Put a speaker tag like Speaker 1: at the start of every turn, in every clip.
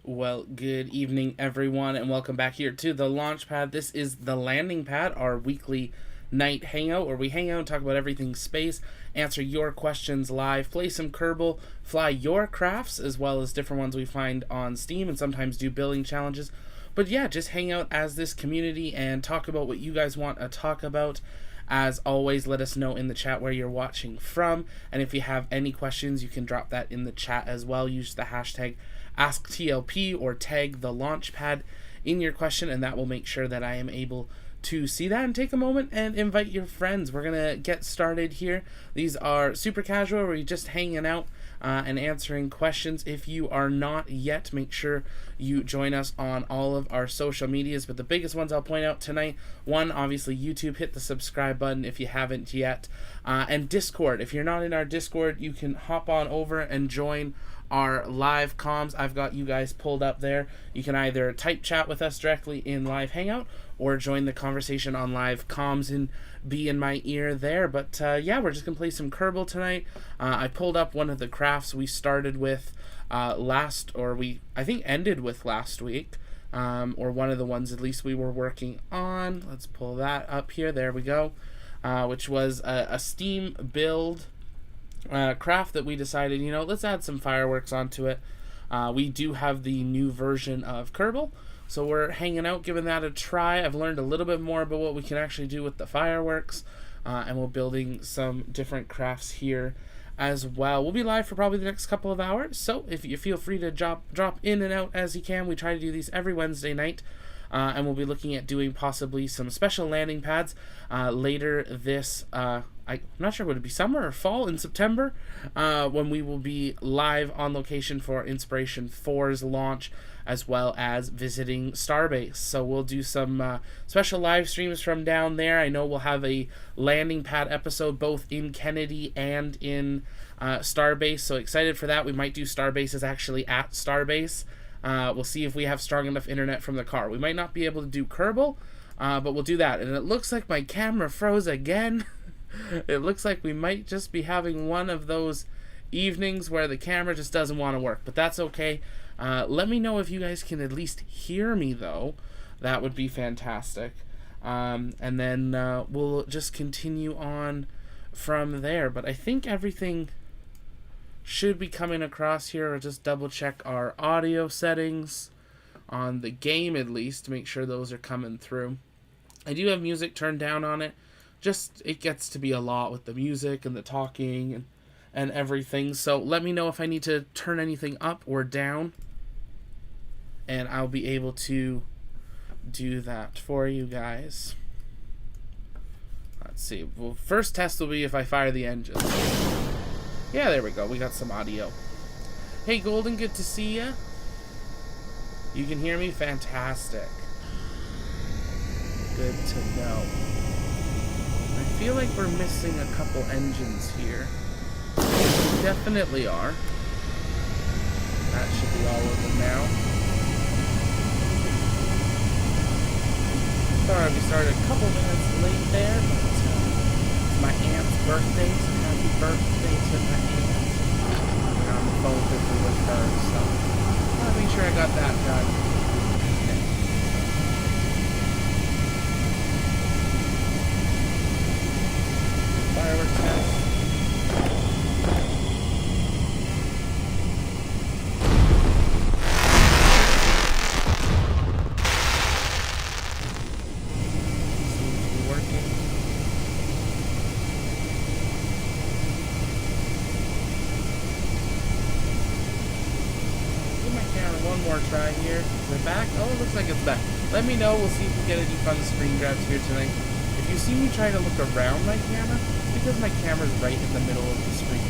Speaker 1: Well, good evening, everyone, and welcome back here to the launch pad. This is the landing pad, our weekly night hangout where we hang out and talk about everything space, answer your questions live, play some Kerbal, fly your crafts, as well as different ones we find on Steam, and sometimes do building challenges. But yeah, just hang out as this community and talk about what you guys want to talk about. As always, let us know in the chat where you're watching from, and if you have any questions, you can drop that in the chat as well. Use the hashtag AskTLP or tag the Launchpad in your question, and that will make sure that I am able to see that and take a moment and invite your friends. We're gonna get started here. These are super casual, where you're just hanging out and answering questions. If you are not yet, make sure you join us on all of our social medias, but the biggest ones I'll point out tonight: one, obviously YouTube, hit the subscribe button if you haven't yet, and Discord. If you're not in our Discord, you can hop on over and join our live comms. I've got you guys pulled up there. You can either type chat with us directly in live hangout or join the conversation on live comms and be in my ear there. But yeah, we're just gonna play some Kerbal tonight. I pulled up one of the crafts we started with I think ended with last week, or one of the ones at least we were working on. Let's pull that up here. There we go. Which was a Steam build craft that we decided, let's add some fireworks onto it. We do have the new version of Kerbal, so we're hanging out, giving that a try. I've learned a little bit more about what we can actually do with the fireworks, and we're building some different crafts here as well. We'll be live for probably the next couple of hours, so if you feel free to drop in and out as you can. We try to do these every Wednesday night. And we'll be looking at doing possibly some special landing pads later this, I'm not sure, would it be summer or fall, in September, when we will be live on location for Inspiration 4's launch, as well as visiting Starbase. So we'll do some special live streams from down there. I know we'll have a landing pad episode both in Kennedy and in Starbase, so excited for that. We might do Starbases actually at Starbase. We'll see if we have strong enough internet from the car. We might not be able to do Kerbal, but we'll do that. And it looks like my camera froze again. It looks like we might just be having one of those evenings where the camera just doesn't want to work, but that's okay. Let me know if you guys can at least hear me, though. That would be fantastic. And then we'll just continue on from there. But I think everything should be coming across here. Or just double check our audio settings on the game, at least, to make sure those are coming through. I do have music turned down on it. Just, it gets to be a lot with the music and the talking and everything. So let me know if I need to turn anything up or down, and I'll be able to do that for you guys. Let's see. Well, first test will be if I fire the engine. Yeah, there we go. We got some audio. Hey, Golden, good to see ya. You can hear me? Fantastic. Good to know. I feel like we're missing a couple engines here. We definitely are. That should be all of them now. Sorry we started a couple minutes late there, but it's my aunt's birthday, so happy birthday to my aunt. We're on the phone quickly with her, so I'll make sure I got that done. Okay. Fireworks test. Try here. Is it back? Oh, it looks like it's back. Let me know. We'll see if we get any fun screen grabs here tonight. If you see me try to look around my camera, it's because my camera's right in the middle of the screen.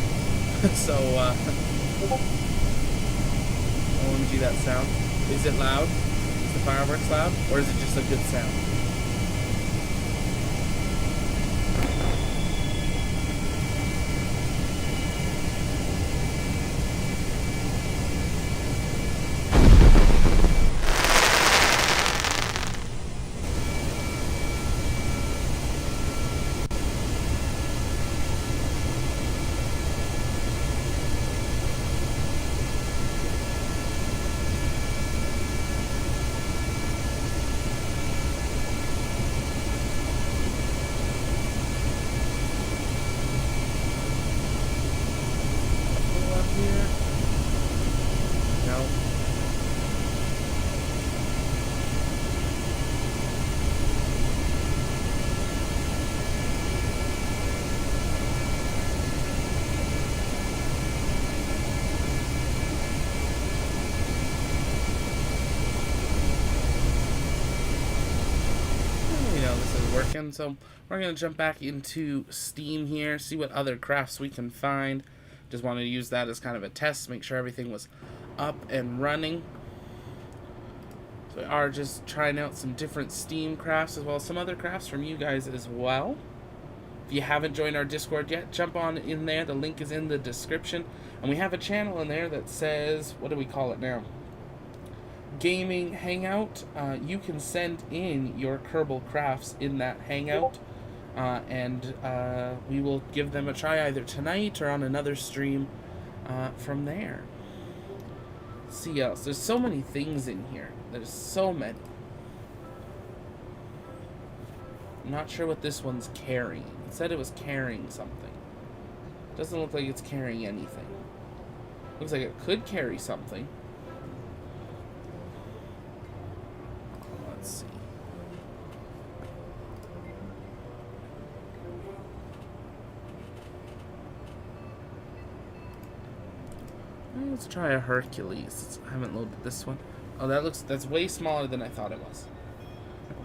Speaker 1: So, OMG, that sound. Is it loud? Is the fireworks loud? Or is it just a good sound? working. So we're going to jump back into Steam here, see what other crafts we can find. Just wanted to use that as kind of a test, make sure everything was up and running. So we are just trying out some different Steam crafts as well as some other crafts from you guys as well. If you haven't joined our Discord yet, jump on in there. The link is in the description. And we have a channel in there that says, what do we call it now? Gaming Hangout. You can send in your Kerbal crafts in that Hangout. And we will give them a try either tonight or on another stream from there. Let's see else. There's so many things in here. There's so many. I'm not sure what this one's carrying. It said it was carrying something. Doesn't look like it's carrying anything. Looks like it could carry something. Let's see. Let's try a Hercules. I haven't loaded this one. Oh, that's way smaller than I thought it was.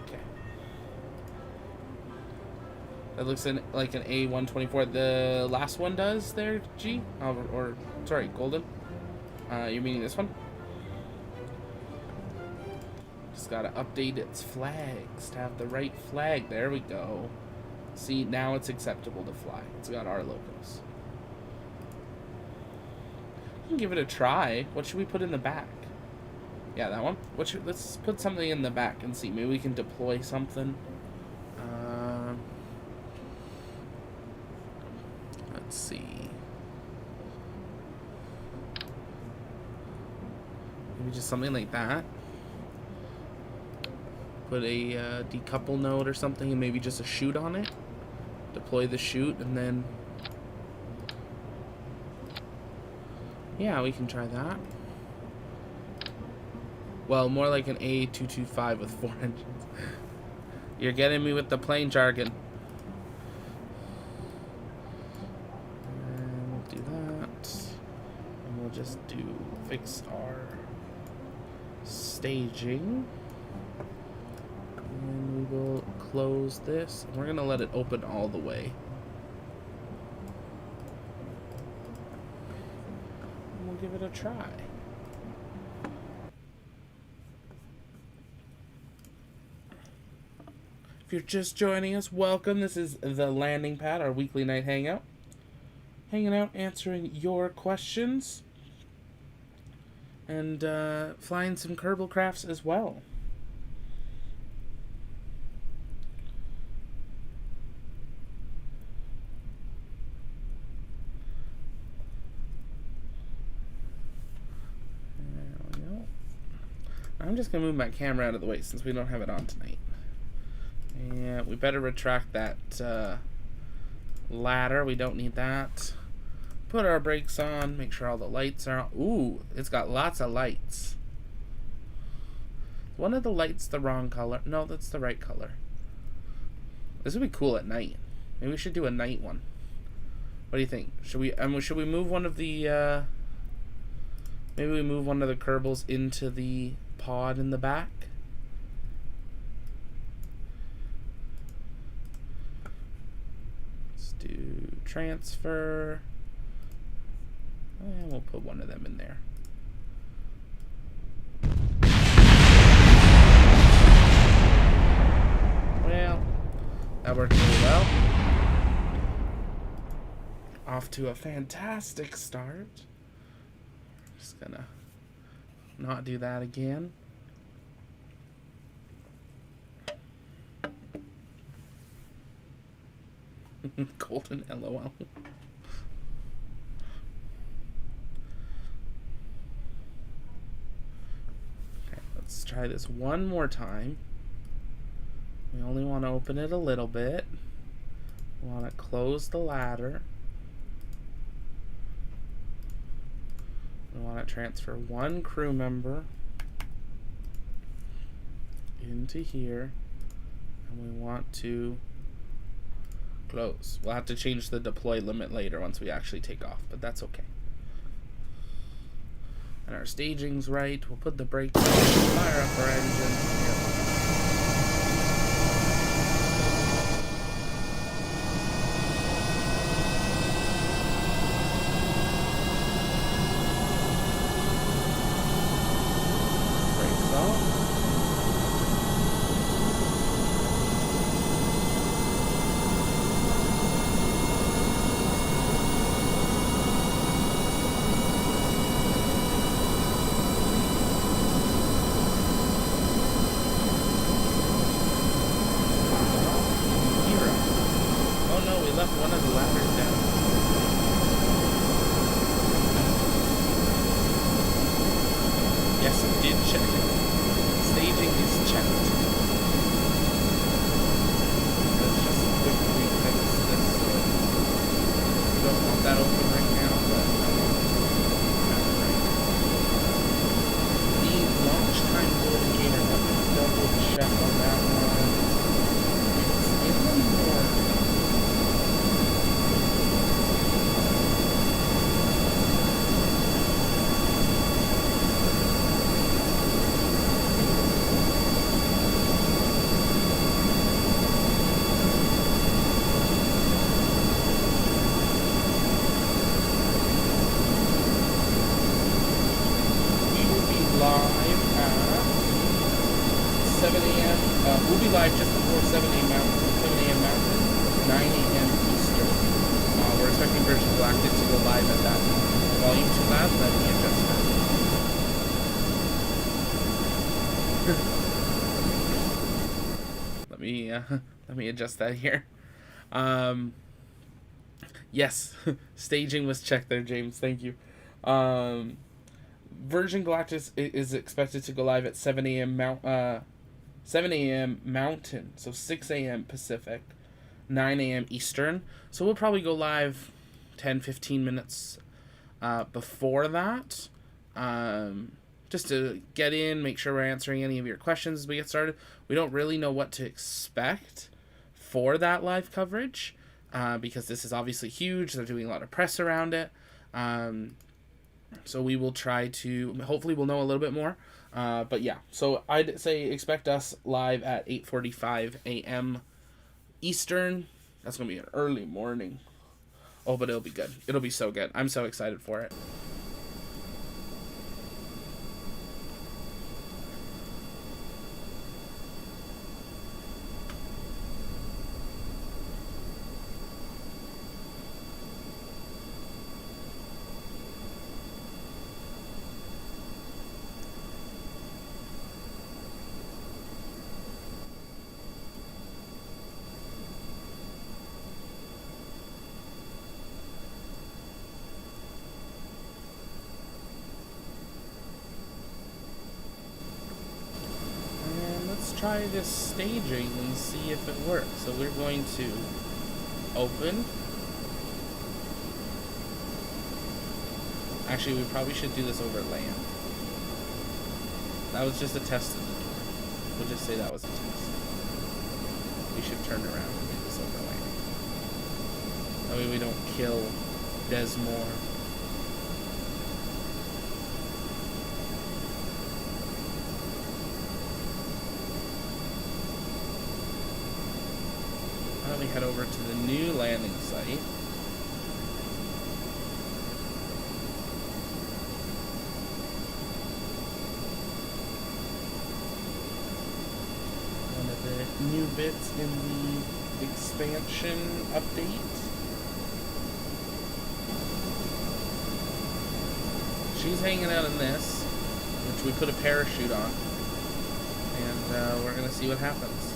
Speaker 1: Okay. That looks like an A124. The last one does there, G? Sorry, Golden. You're meaning this one? Just gotta update its flags to have the right flag. There we go. See, now it's acceptable to fly. It's got our logos. We can give it a try. What should we put in the back? Yeah, that one. Let's put something in the back and see. Maybe we can deploy something. Let's see. Maybe just something like that. Put a decouple node or something and maybe just a chute on it. Deploy the chute and then... Yeah, we can try that. Well, more like an A225 with 4 engines. You're getting me with the plane jargon. And we'll do that. And we'll just fix our staging. And we will close this. We're going to let it open all the way. And we'll give it a try. If you're just joining us, welcome. This is the Landing Pad, our weekly night hangout. Hanging out, answering your questions. And flying some Kerbal crafts as well. There we go. I'm just going to move my camera out of the way since we don't have it on tonight. Yeah, we better retract that ladder. We don't need that. Put our brakes on. Make sure all the lights are on. Ooh, it's got lots of lights. One of the lights the wrong color. No, that's the right color. This would be cool at night. Maybe we should do a night one. What do you think? Should we move one of the maybe we move one of the Kerbals into the pod in the back? Do transfer, and we'll put one of them in there. Well, that worked really well. Off to a fantastic start. Just gonna not do that again. Golden LOL. Okay, let's try this one more time. We only want to open it a little bit. We want to close the ladder. We want to transfer one crew member into here. And we want to close. We'll have to change the deploy limit later once we actually take off, but that's okay. And our staging's right. We'll put the brakes on, fire up our engine. check. Staging is checked. Let's just quickly fix this. We don't want that open right now, but I want that right now. The launch time indicator, let me double check on that one. It's in the morning. We'll be live just before 7 a.m. Mountain, 9 a.m. Eastern. We're expecting Virgin Galactic to go live at that volume too loud. Let me adjust that. Let me adjust that here. Yes, staging was checked there, James. Thank you. Virgin Galactic is expected to go live at 7 a.m. 7 a.m. Mountain, so 6 a.m. Pacific, 9 a.m. Eastern. So we'll probably go live 10-15 minutes before that, just to get in, make sure we're answering any of your questions as we get started. We don't really know what to expect for that live coverage, because this is obviously huge. They're doing a lot of press around it. So we will try to, hopefully we'll know a little bit more. But yeah, so I'd say expect us live at 8:45 a.m. Eastern. That's going to be an early morning. Oh, but it'll be good. It'll be so good. I'm so excited for it. Try this staging and see if it works. So we're going to open. Actually, we probably should do this over land. That was just a test of the door. We'll just say that was a test. We should turn around and do this over land. That way we don't kill Desmore. We head over to the new landing site. One of the new bits in the expansion update. She's hanging out in this, which we put a parachute on, and we're gonna see what happens.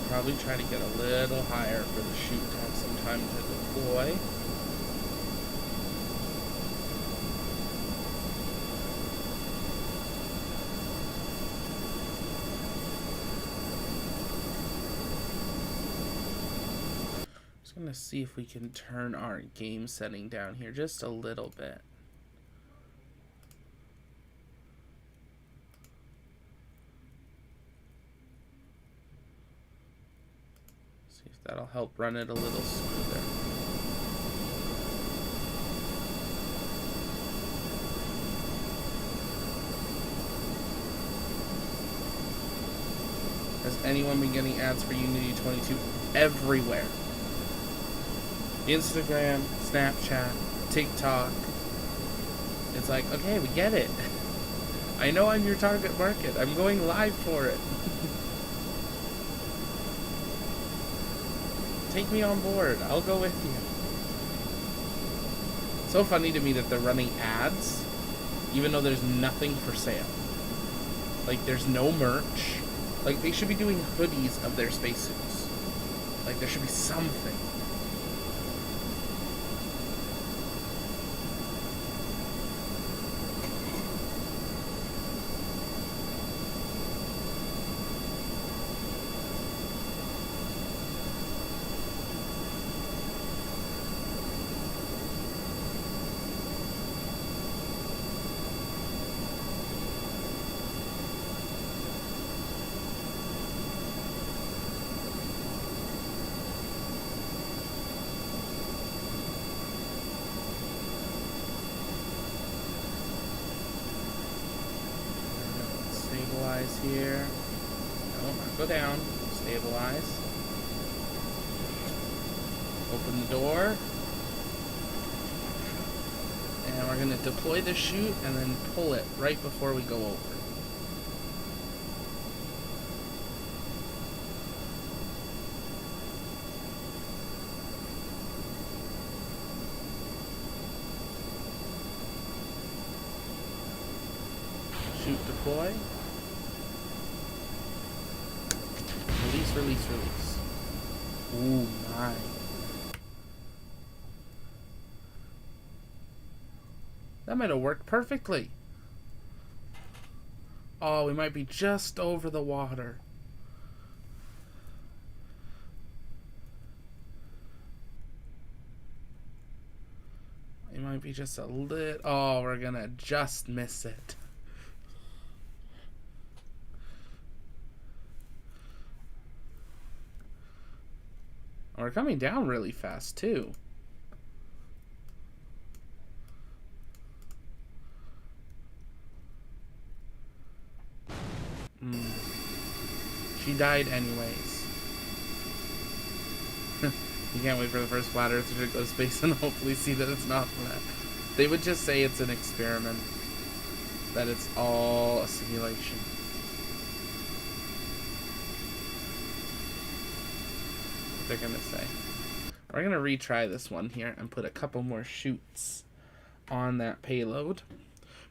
Speaker 1: Probably try to get a little higher for the chute to have some time to deploy. Just gonna see if we can turn our game setting down here just a little bit. That'll help run it a little smoother. Has anyone been getting ads for Unity 22? Everywhere. Instagram, Snapchat, TikTok. It's like, okay, we get it. I know I'm your target market. I'm going live for it. Take me on board. I'll go with you. So funny to me that they're running ads even though there's nothing for sale. Like, there's no merch. Like, they should be doing hoodies of their spacesuits. Like, there should be something. Stabilize here. No, not go down. Stabilize. Open the door. And we're going to deploy the chute and then pull it right before we go over. Chute deploy. Release, release, release. Ooh, my. That might have worked perfectly. Oh, we might be just over the water. It might be just a little... Oh, we're gonna just miss it. We're coming down really fast, too. She died anyways. You can't wait for the first flat earther to go to space and hopefully see that it's not flat. They would just say it's an experiment. That it's all a simulation. What they're gonna say. We're gonna retry this one here and put a couple more chutes on that payload.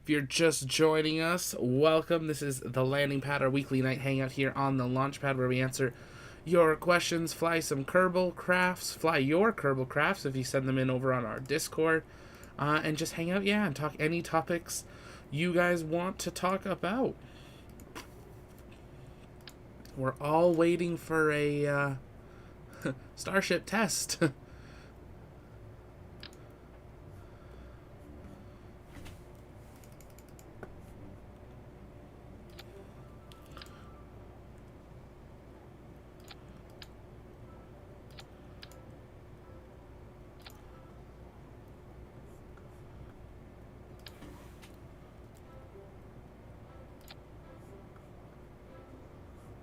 Speaker 1: If you're just joining us, welcome. This is the Landing Pad, our weekly night hangout here on the launch pad where we answer your questions, fly some Kerbal crafts, fly your Kerbal crafts if you send them in over on our Discord, and just hang out, yeah, and talk any topics you guys want to talk about. We're all waiting for a Starship test.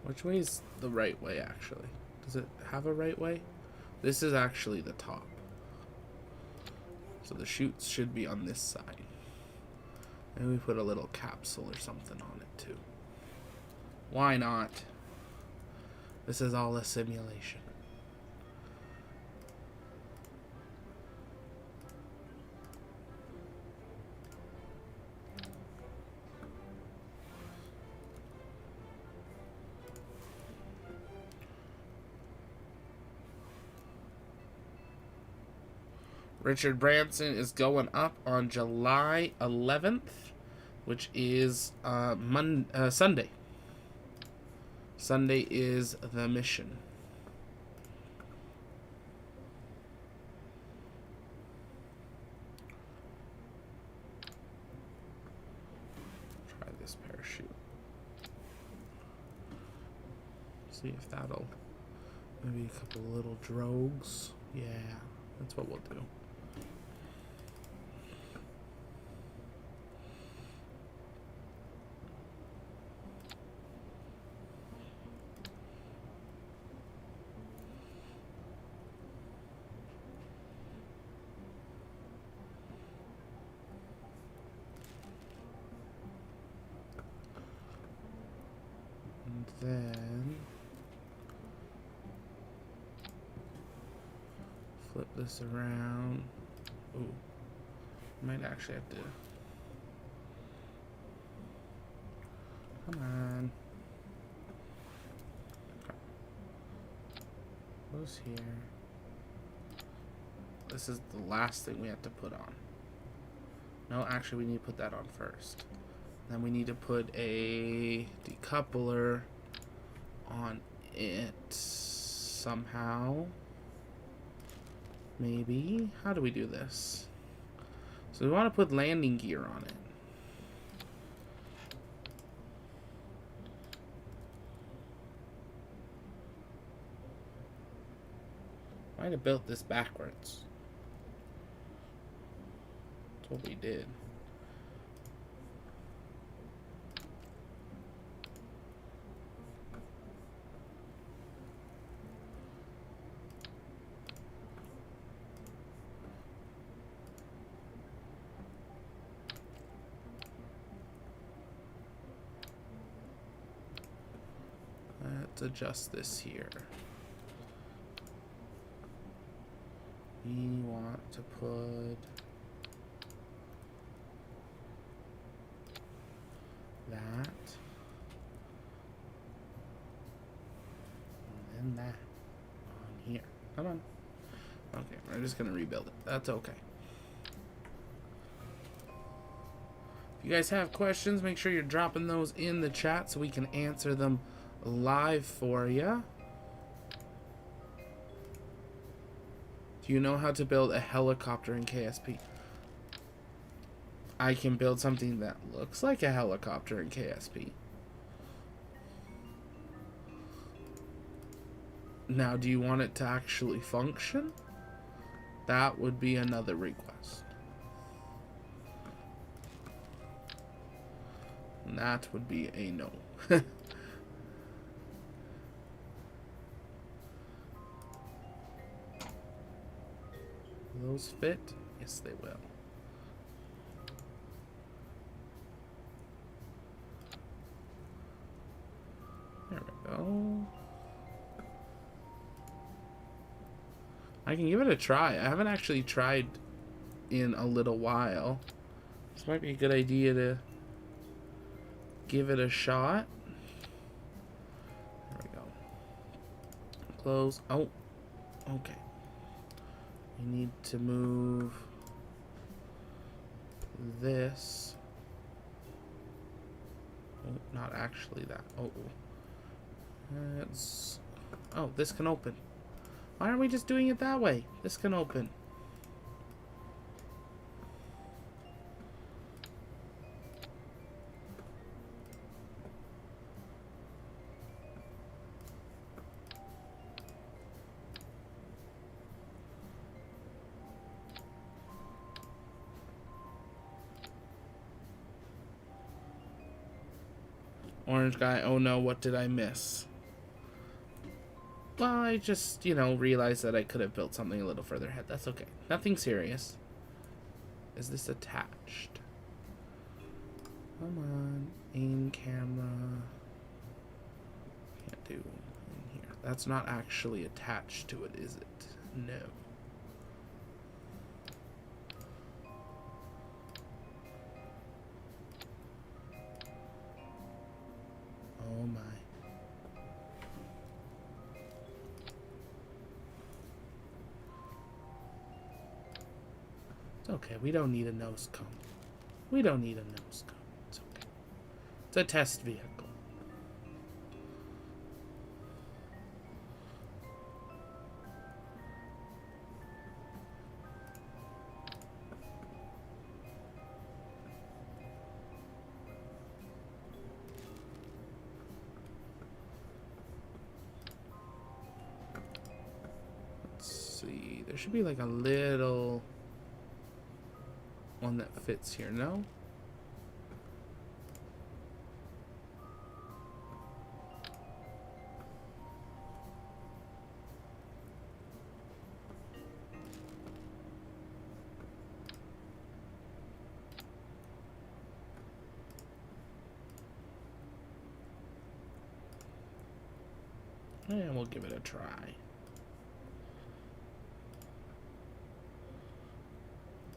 Speaker 1: Which way is the right way, actually? Does it have a right way? This is actually the top. So the chutes should be on this side. And we put a little capsule or something on it, too. Why not? This is all a simulation. Richard Branson is going up on July 11th, which is Sunday. Sunday is the mission. Try this parachute. See if that'll... Maybe a couple little drogues. Yeah, that's what we'll do. Then flip this around. Ooh, might actually have to Come on. Who's here? This is the last thing we have to put on. No, actually, we need to put that on first. Then we need to put a decoupler on it somehow. Maybe. How do we do this? So we want to put landing gear on it. Might have built this backwards. That's what we did. Let's adjust this here. We want to put that and then that on here. Come on. Okay, we're just gonna rebuild it. That's okay. If you guys have questions, make sure you're dropping those in the chat so we can answer them live for you. Do you know how to build a helicopter in KSP? I can build something that looks like a helicopter in KSP. Now, do you want it to actually function? That would be another request. And that would be a no. Will those fit? Yes, they will. There we go. I can give it a try. I haven't actually tried in a little while. This might be a good idea to give it a shot. There we go. Close. Oh, okay. We need to move this. Oh, not actually that. Oh, it's. Oh, this can open. Why aren't we just doing it that way? This can open. Orange guy, oh no, what did I miss? Well, I just, realized that I could have built something a little further ahead. That's okay. Nothing serious. Is this attached? Come on. Aim camera. Can't do in here. That's not actually attached to it, is it? No. Oh my. It's okay. We don't need a nose cone. We don't need a nose cone. It's okay. It's a test vehicle. There should be like a little one that fits here, no? And we'll give it a try.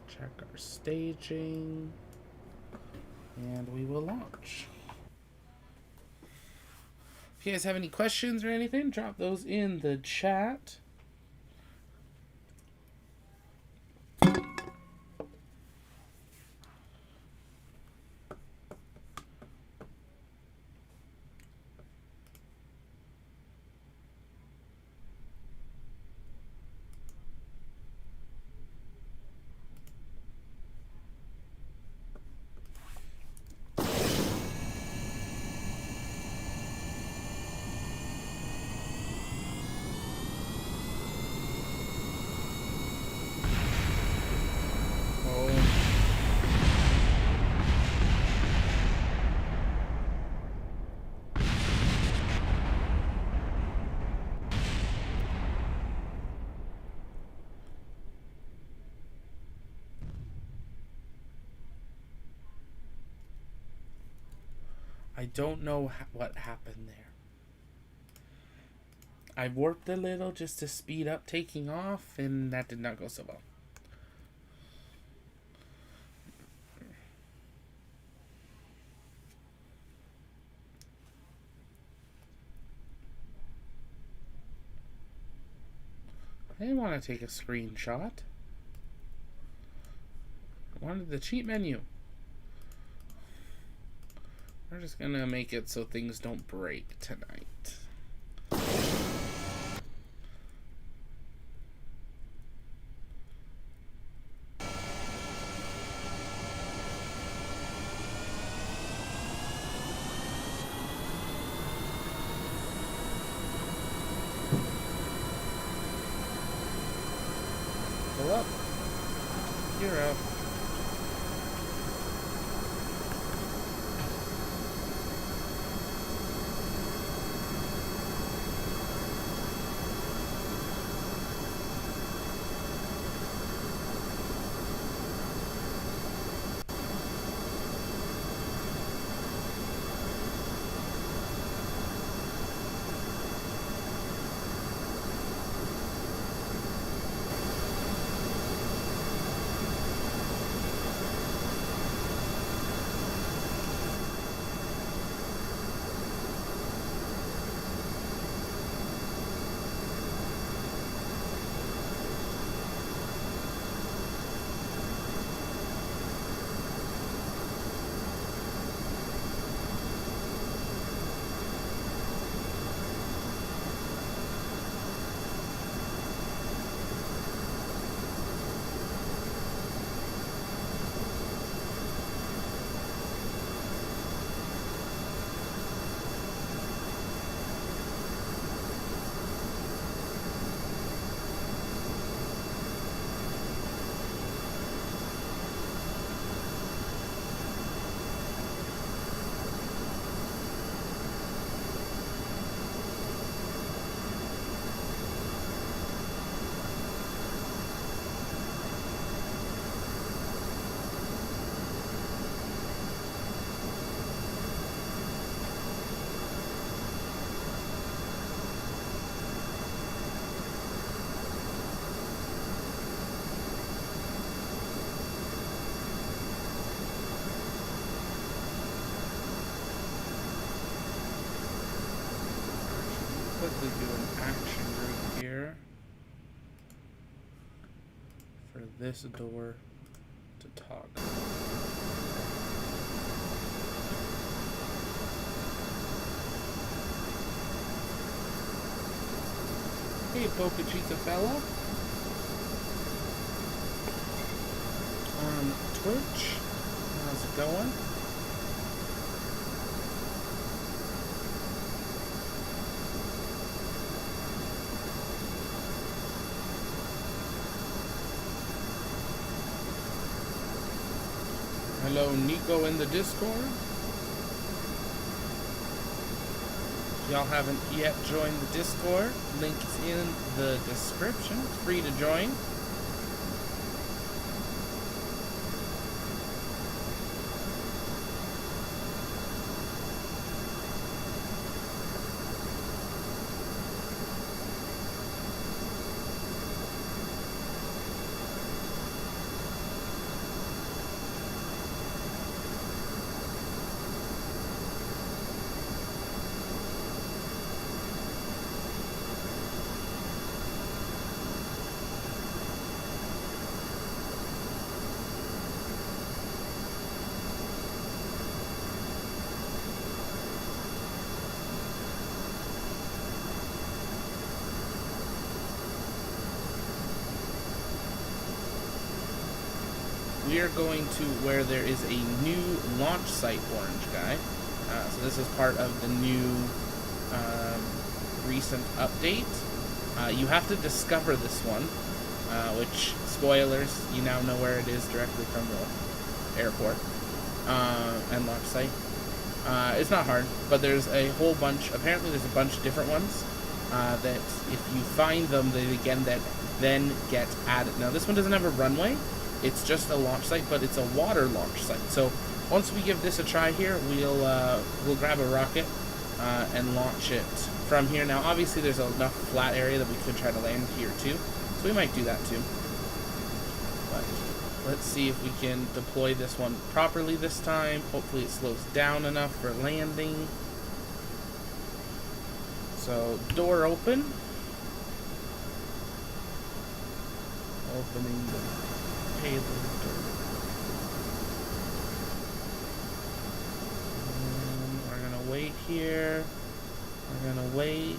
Speaker 1: Check our staging, and we will launch. If you guys have any questions or anything, drop those in the chat. I don't know what happened there. I warped a little just to speed up taking off, and that did not go so well. I didn't want to take a screenshot. I wanted the cheat menu. We're just gonna make it so things don't break tonight. Pull up. You're up. Quickly do an action group here for this door to talk. Hey, Boca Chica fella on Twitch, how's it going? Hello, Nico in the Discord. If y'all haven't yet joined the Discord, link is in the description. It's free to join. we are going to where there is a new launch site, orange guy. So this is part of the new recent update. You have to discover this one, which, spoilers, you now know where it is directly from the airport and launch site. It's not hard, but there's a whole bunch, apparently there's a bunch of different ones that if you find them, they then get added. Now this one doesn't have a runway, it's just a launch site, but it's a water launch site. So once we give this a try here, we'll grab a rocket and launch it from here. Now obviously there's enough flat area that we could try to land here too, so we might do that too. But let's see if we can deploy this one properly this time. Hopefully it slows down enough for landing. So door open. Opening the payload door. And we're gonna wait here. We're gonna wait.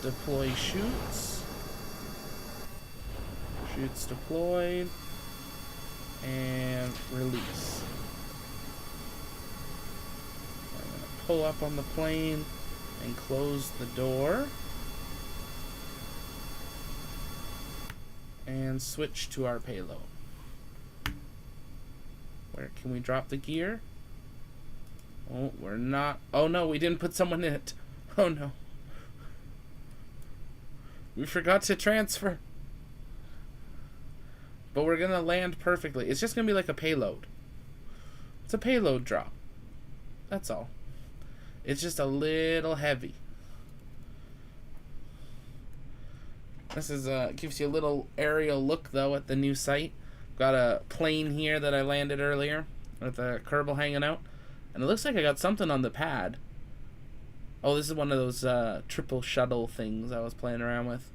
Speaker 1: Deploy chutes. Chutes deployed. And release. I'm going to pull up on the plane and close the door. And switch to our payload. Where can we drop the gear? Oh, we're not. Oh no, we didn't put someone in it. Oh no. We forgot to transfer. But we're going to land perfectly. It's just going to be like a payload. It's a payload drop. That's all. It's just a little heavy. This is gives you a little aerial look though at the new site. Got a plane here that I landed earlier with a Kerbal hanging out. And it looks like I got something on the pad. Oh, this is one of those triple shuttle things I was playing around with.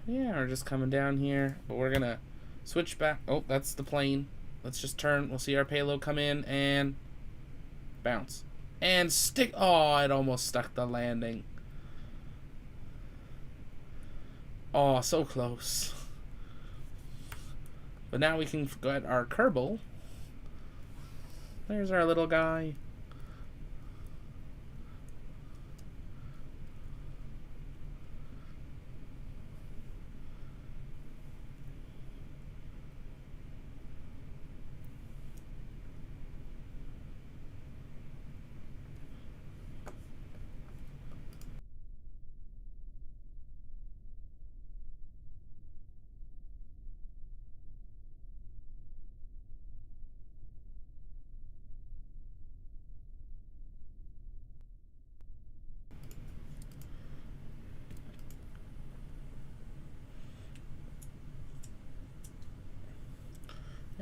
Speaker 1: Yeah, we're just coming down here, but we're gonna switch back. Oh, that's the plane. Let's just turn. We'll see our payload come in and bounce. And stick. Oh, it almost stuck the landing. Oh, so close. But now we can get our Kerbal. There's our little guy.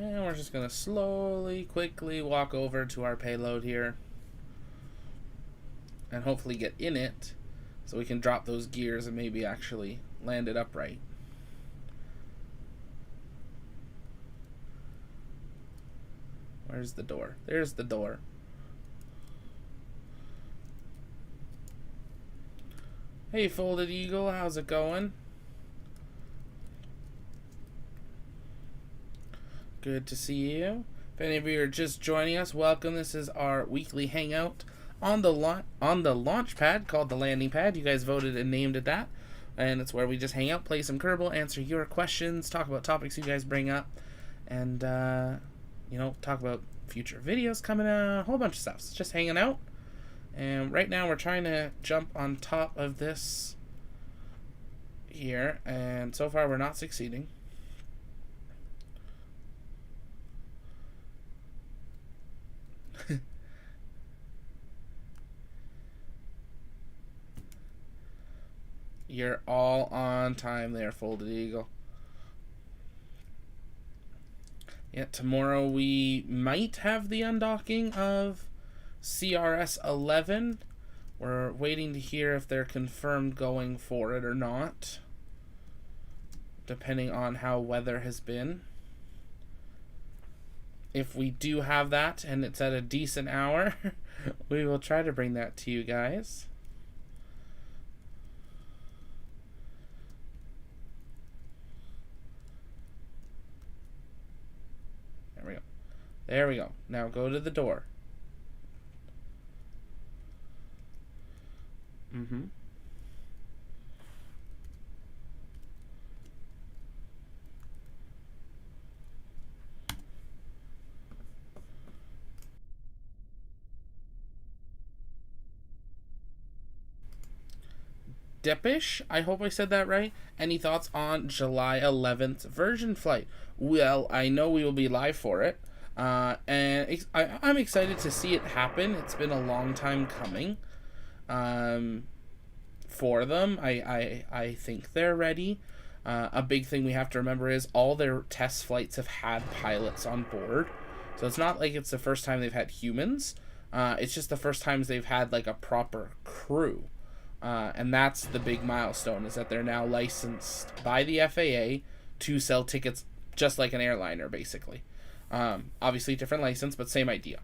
Speaker 1: And we're just going to slowly, quickly walk over to our payload here. And hopefully get in it so we can drop those gears and maybe actually land it upright. Where's the door? There's the door. Hey, Folded Eagle, how's it going? Good to see you. If any of you are just joining us, welcome. This is our weekly hangout on the launch pad called the landing pad. You guys voted and named it that, and it's where we just hang out, play some Kerbal, answer your questions, talk about topics you guys bring up, and you know, talk about future videos coming out, a whole bunch of stuff. It's just hanging out, and right now we're trying to jump on top of this here, and so far we're not succeeding. You're all on time there, Folded Eagle. Yeah, tomorrow we might have the undocking of CRS-11. We're waiting to hear if they're confirmed going for it or not, depending on how weather has been. if we do have that and it's at a decent hour, we will try to bring that to you guys. There we go. There we go. Now go to the door. Mm-hmm. Depish, I hope I said that right. Any thoughts on July 11th version flight? Well, I know we will be live for it. And I'm excited to see it happen. It's been a long time coming for them. I think they're ready. A big thing we have to remember is all their test flights have had pilots on board. So it's not like it's the first time they've had humans. It's just the first times they've had like a proper crew. And that's the big milestone, is that they're now licensed by the FAA to sell tickets just like an airliner, basically. Obviously different license, but same idea.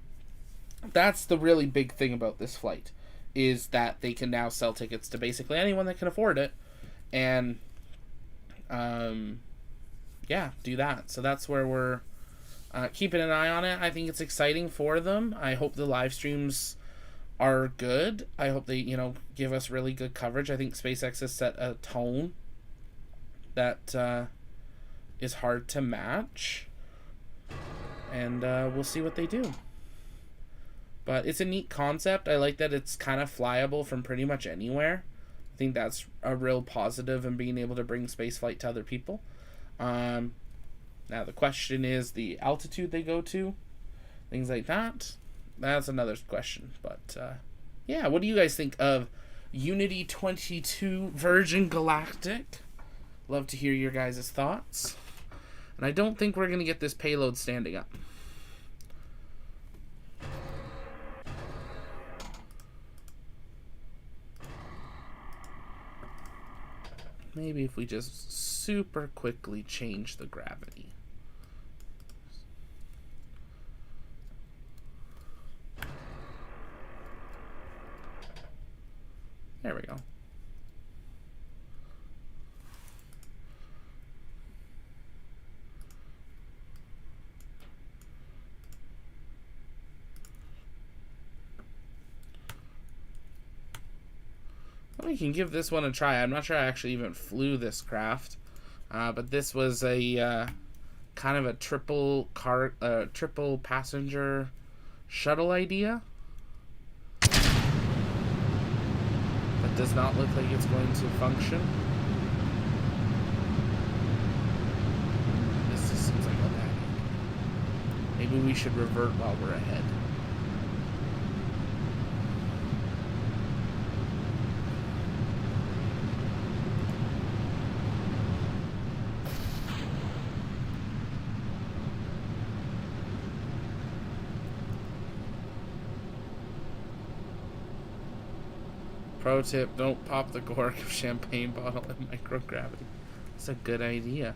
Speaker 1: That's the really big thing about this flight, is that they can now sell tickets to basically anyone that can afford it, and yeah, do that. So that's where we're keeping an eye on it. I think it's exciting for them. I hope the live streams are good. I hope they, give us really good coverage. I think SpaceX has set a tone that is hard to match, and we'll see what they do. But it's a neat concept. I like that it's kind of flyable from pretty much anywhere. I think that's a real positive in being able to bring spaceflight to other people. Now the question is the altitude they go to, things like that. That's another question. But yeah, what do you guys think of Unity 22 Virgin Galactic? Love to hear your guys' thoughts. And I don't think we're going to get this payload standing up. Maybe if we just super quickly change the gravity. There we go. Well, we can give this one a try. I'm not sure I actually even flew this craft, but this was a kind of a triple passenger shuttle idea. Does not look like it's going to function. This just seems like a bad idea. Maybe we should revert while we're ahead. Pro tip, don't pop the cork of champagne bottle in microgravity. That's a good idea.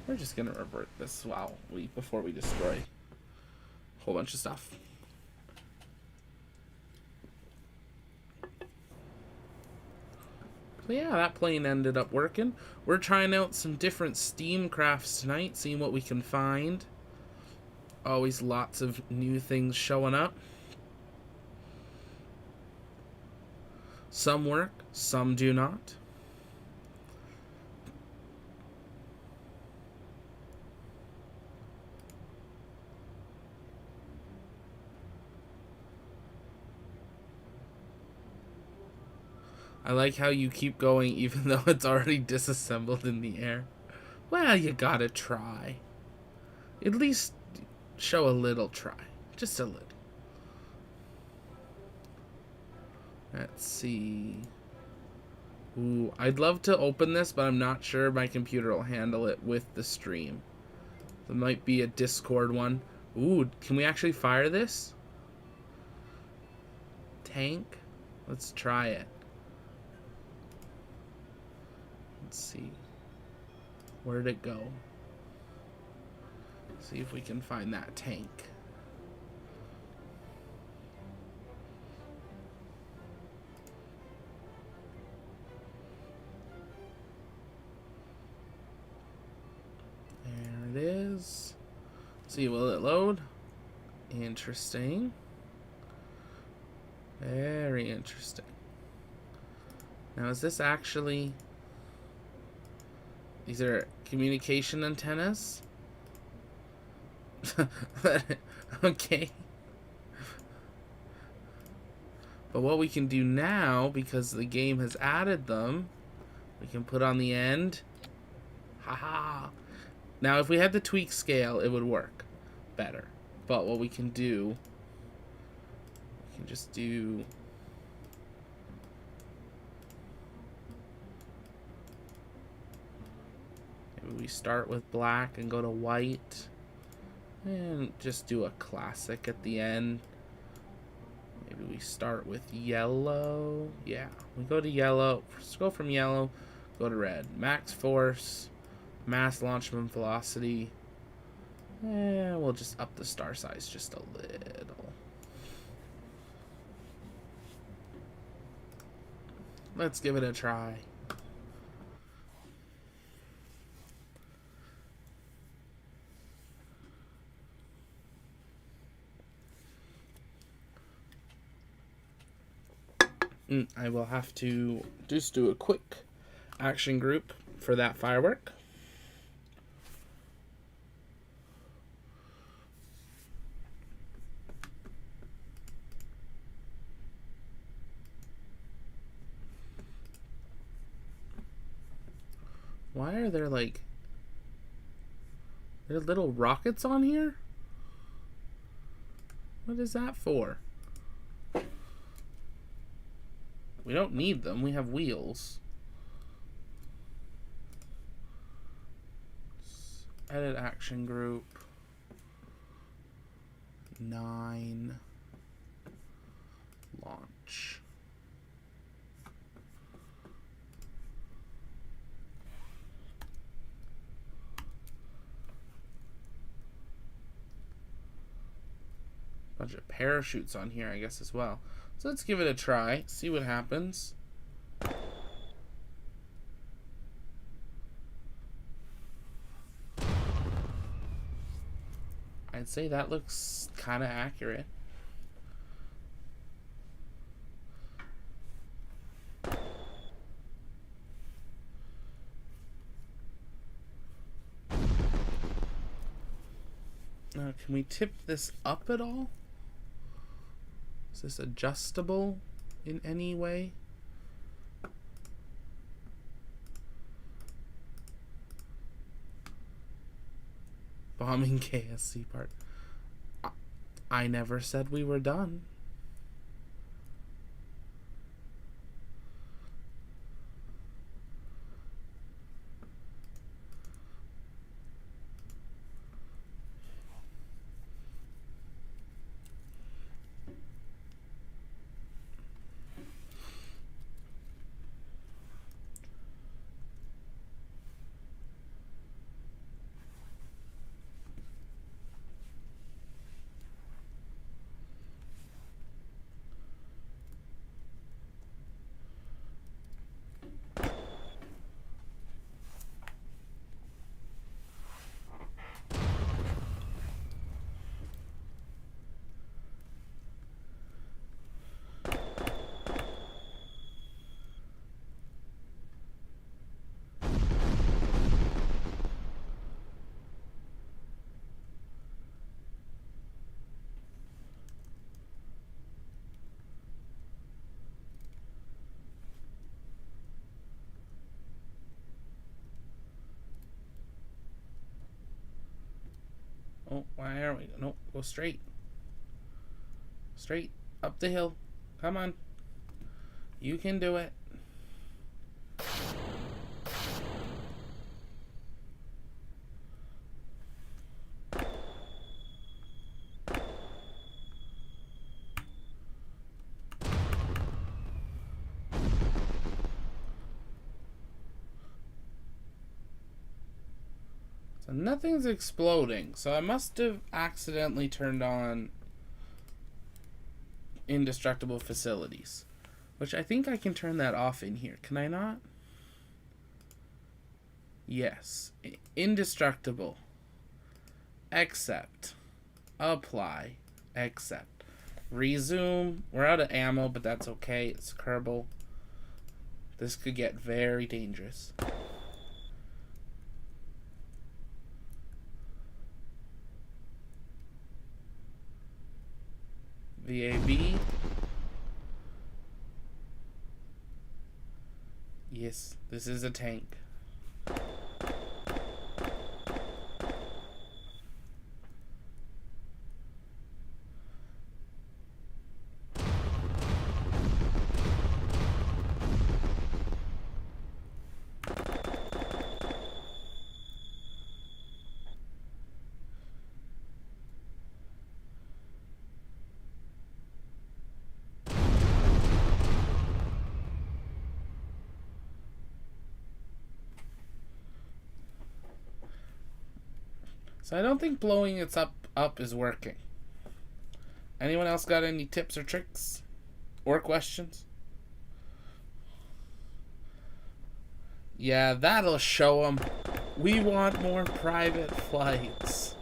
Speaker 1: We're just gonna revert this before we destroy a whole bunch of stuff. So yeah, that plane ended up working. We're trying out some different steam crafts tonight, seeing what we can find. Always lots of new things showing up. Some work, some do not. I like how you keep going even though it's already disassembled in the air. Well, you gotta try. At least show a little try. Just a little. Let's see. Ooh, I'd love to open this, but I'm not sure my computer will handle it with the stream. There might be a Discord one. Ooh, can we actually fire this? Tank? Let's try it. Let's see. Where'd it go? See if we can find that tank. There it is. See, will it load? Interesting. Very interesting. Now, is this actually... These are communication antennas? Okay. But what we can do now, because the game has added them, we can put on the end. Haha. Now, if we had the tweak scale, it would work better. But what we can do, we can just do... Maybe we start with black and go to white. And just do a classic at the end. Maybe we start with yellow. Yeah, we go to yellow. Let's go from yellow, go to red. Max force, mass launchment velocity. And we'll just up the star size just a little. Let's give it a try. I will have to just do a quick action group for that firework. Why are there like... There are little rockets on here? What is that for? We don't need them. We have wheels. Edit action group. 9. Launch. Bunch of parachutes on here, I guess, as well. So let's give it a try, see what happens. I'd say that looks kind of accurate. Now, can we tip this up at all? Is this adjustable in any way? Bombing KSC part. I never said we were done. Oh, why are we? Nope, go straight. Straight up the hill. Come on. You can do it. Nothing's exploding, so I must have accidentally turned on indestructible facilities, which I think I can turn that off in here. Can I not? Yes. Indestructible. Accept. Apply. Accept. Resume. We're out of ammo, but that's okay. It's Kerbal. This could get very dangerous. VAB. Yes, this is a tank. So I don't think blowing it up is working. Anyone else got any tips or tricks? Or questions? Yeah, that'll show them. We want more private flights.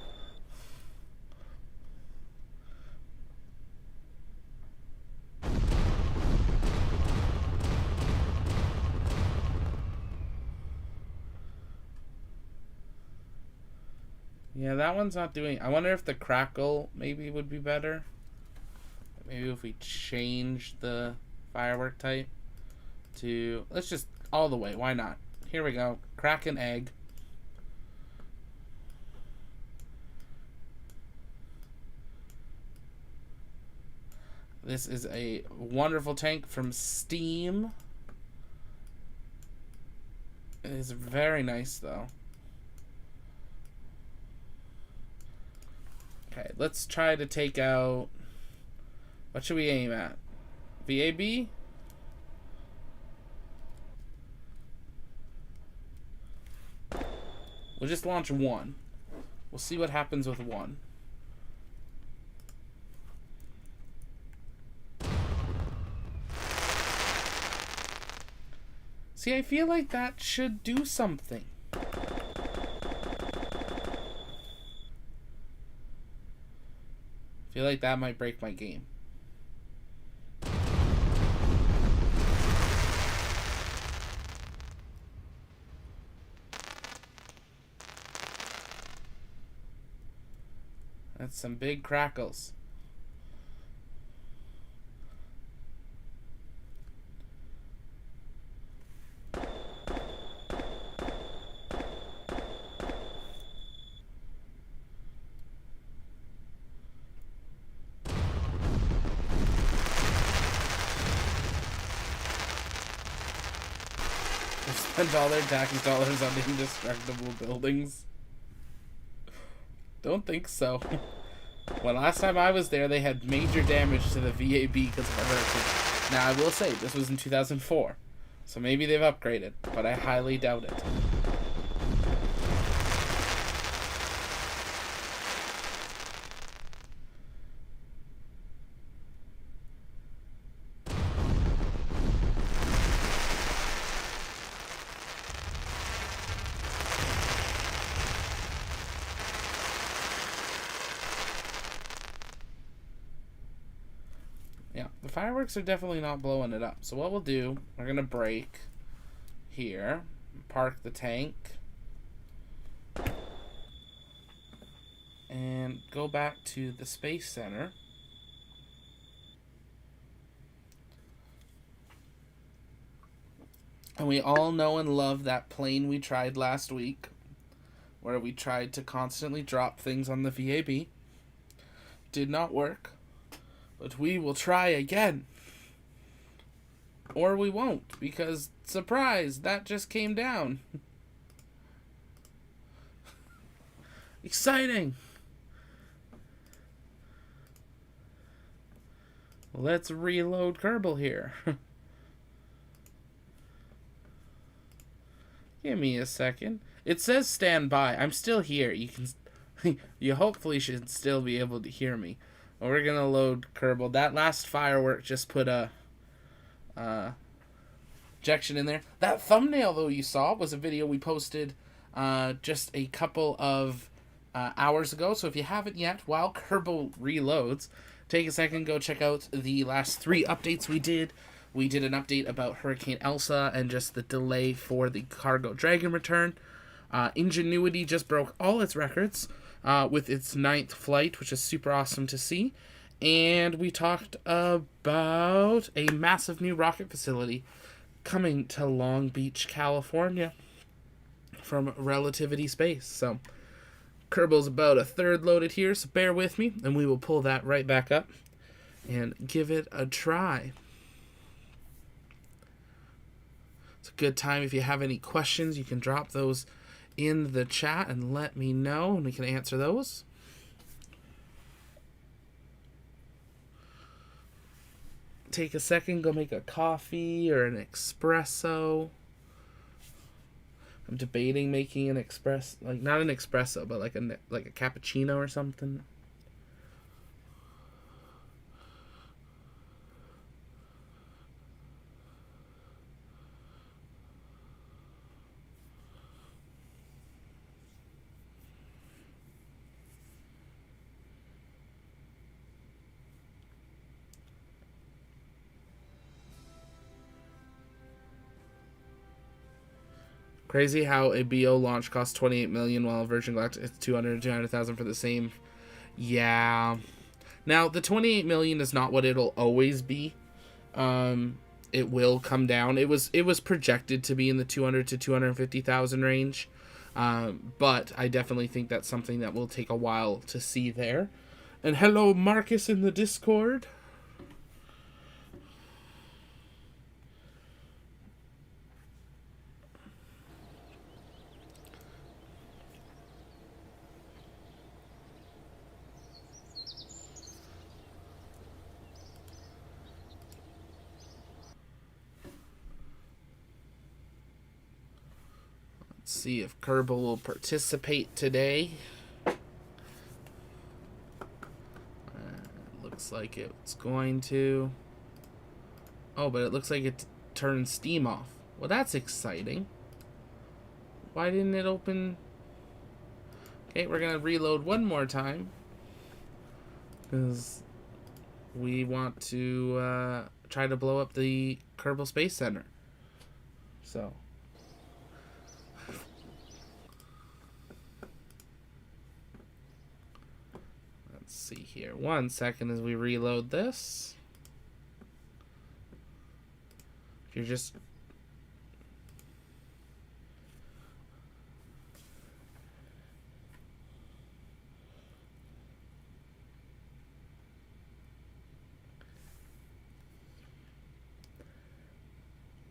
Speaker 1: Yeah, that one's not doing... I wonder if the crackle maybe would be better. Maybe if we change the firework type to... Let's just... all the way. Why not? Here we go. Crack an egg. This is a wonderful tank from Steam. It is very nice, though. Okay, let's try to take out... What should we aim at? VAB? We'll just launch one. We'll see what happens with one. See, I feel like that should do something. I feel like that might break my game. That's some big crackles. Spend all their tax dollars on indestructible buildings. Don't think so. Well, last time I was there, they had major damage to the VAB because of a hurricane. Now, I will say, this was in 2004, so maybe they've upgraded, but I highly doubt it. Yeah, the fireworks are definitely not blowing it up. So what we'll do, we're going to brake here, park the tank, and go back to the Space Center. And we all know and love that plane we tried last week, where we tried to constantly drop things on the VAB. Did not work. But we will try again. Or we won't, because, surprise, that just came down. Exciting! Let's reload Kerbal here. Give me a second. It says stand by. I'm still here. You can, you hopefully should still be able to hear me. Well, we're gonna load Kerbal. That last firework just put a ejection in there. That thumbnail though you saw was a video we posted just a couple of hours ago. So if you haven't yet, while Kerbal reloads, take a second, go check out the last 3 updates we did. We did an update about Hurricane Elsa and just the delay for the Cargo Dragon return. Ingenuity just broke all its records with its 9th flight, which is super awesome to see. And we talked about a massive new rocket facility coming to Long Beach, California from Relativity Space. So Kerbal's about a third loaded here, so bear with me, and we will pull that right back up and give it a try. It's a good time. If you have any questions, you can drop those in the chat and let me know, and we can answer those. Take a second, go make a coffee or an espresso. I'm debating making an like not an espresso, but like a cappuccino or something. Crazy how a BO launch costs $28 million while Virgin Galactic is $200,000 for the same. Yeah. Now the $28 million is not what it'll always be. It will come down. It was projected to be in the 200 to 250,000 range. But I definitely think that's something that will take a while to see there. And hello, Marcus in the Discord. See if Kerbal will participate today. Looks like it's going to. Oh, but it looks like it turned Steam off. Well, that's exciting. Why didn't it open? Okay, we're going to reload one more time. Because we want to try to blow up the Kerbal Space Center. So. See here. 1 second as we reload this. If you're just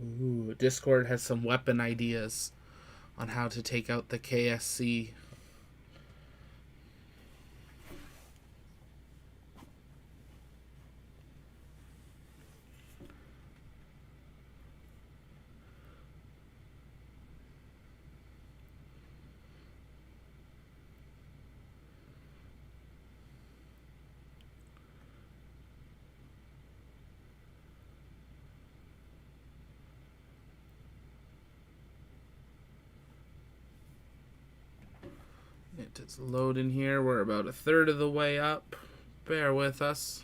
Speaker 1: Ooh, Discord has some weapon ideas on how to take out the KSC. It's loading here. We're about a third of the way up. Bear with us.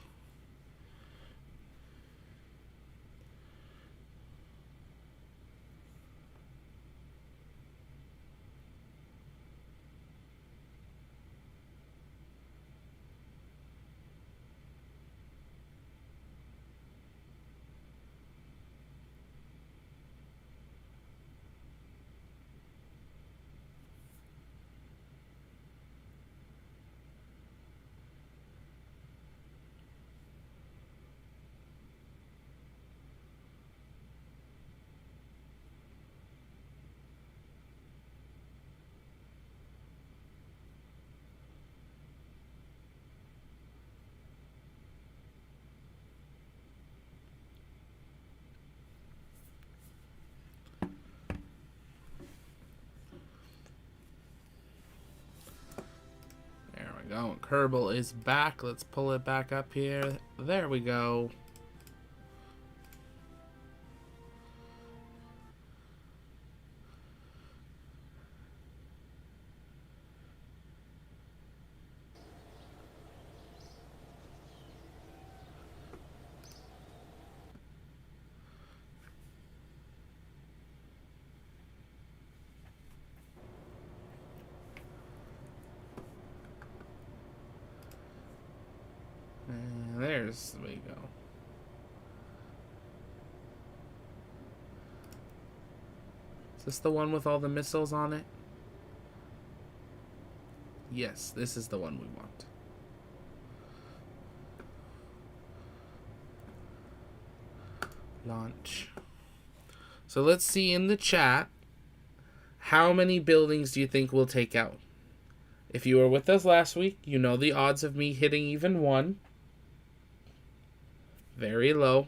Speaker 1: go. Kerbal is back. Let's pull it back up here. There we go. And there's the way to go. Is this the one with all the missiles on it? Yes, this is the one we want. Launch. So let's see in the chat, how many buildings do you think we'll take out? If you were with us last week, you know the odds of me hitting even one. Very low.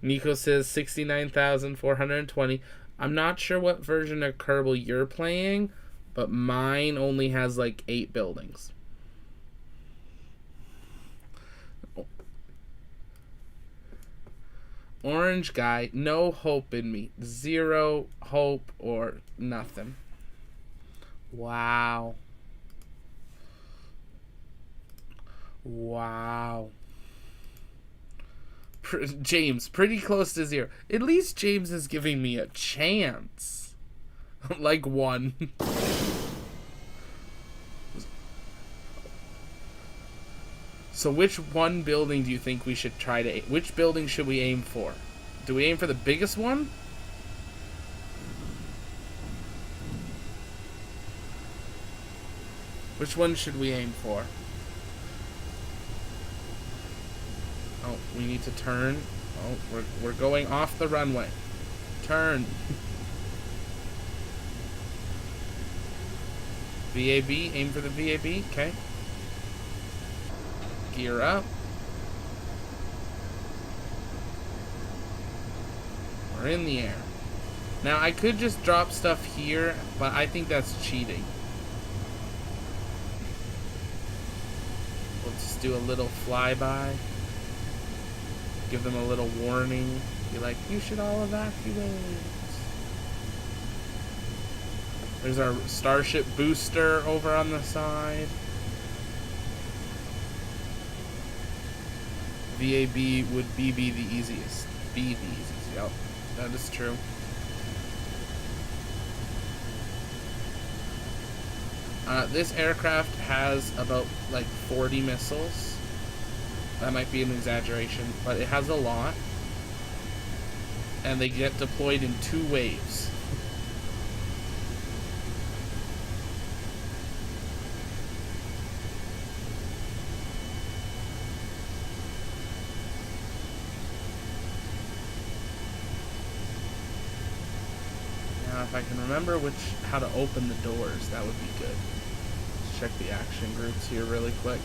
Speaker 1: Nico says 69,420. I'm not sure what version of Kerbal you're playing, but mine only has like 8 buildings. Orange guy, no hope in me. 0 hope or nothing. Wow. Wow. James, pretty close to 0. At least James is giving me a chance. Like 1. So which one building do you think we should try to... Which building should we aim for? Do we aim for the biggest one? Which one should we aim for? Oh, we need to turn. Oh, we're going off the runway. Turn. VAB, aim for the VAB, okay. Gear up. We're in the air. Now, I could just drop stuff here, but I think that's cheating. We'll just do a little flyby. Give them a little warning. Be like, you should all evacuate. There's our Starship booster over on the side. VAB would be the easiest. Be the easiest. Yep, that is true. This aircraft has about like 40 missiles. That might be an exaggeration, but it has a lot. And they get deployed in 2 waves. Now, if I can remember how to open the doors, that would be good. Let's check the action groups here really quick.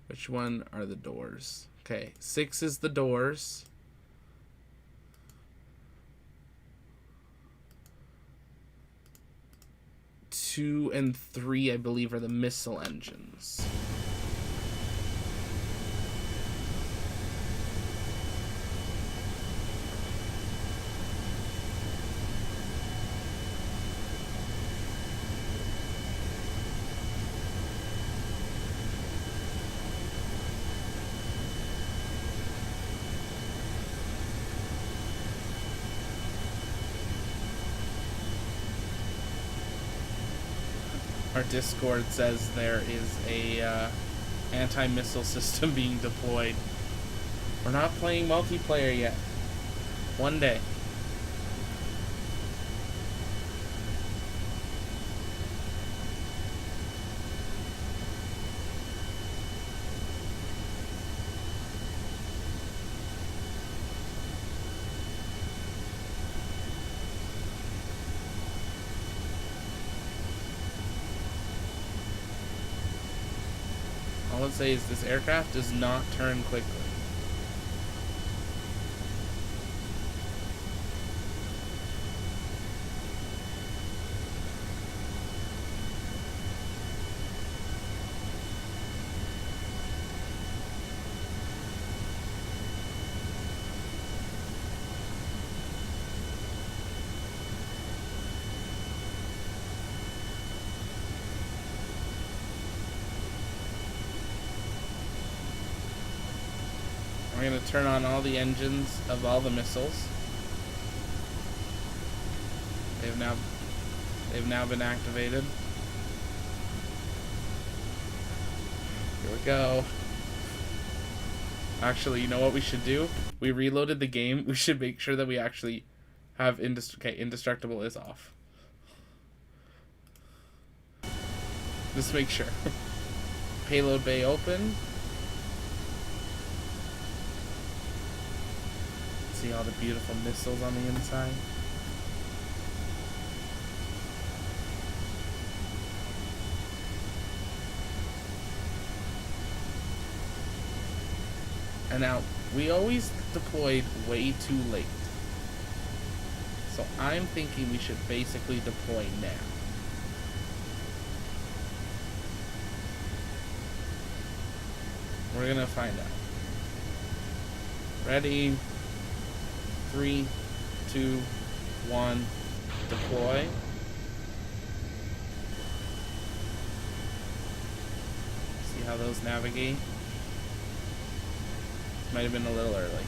Speaker 1: Which one are the doors? Okay, 6 is the doors. 2 and 3, I believe, are the missile engines. Our Discord says there is a anti-missile system being deployed. We're not playing multiplayer yet. One day. All I'd say is this aircraft does not turn quickly. We're going to turn on all the engines of all the missiles. They've now been activated. Here we go. Actually, you know what we should do? We reloaded the game. We should make sure that we actually have indestructible is off. Just make sure. Payload bay open. See all the beautiful missiles on the inside. And now, we always deployed way too late. So I'm thinking we should basically deploy now. We're gonna find out. Ready? 3, 2, 1, deploy. See how those navigate? Might have been a little early.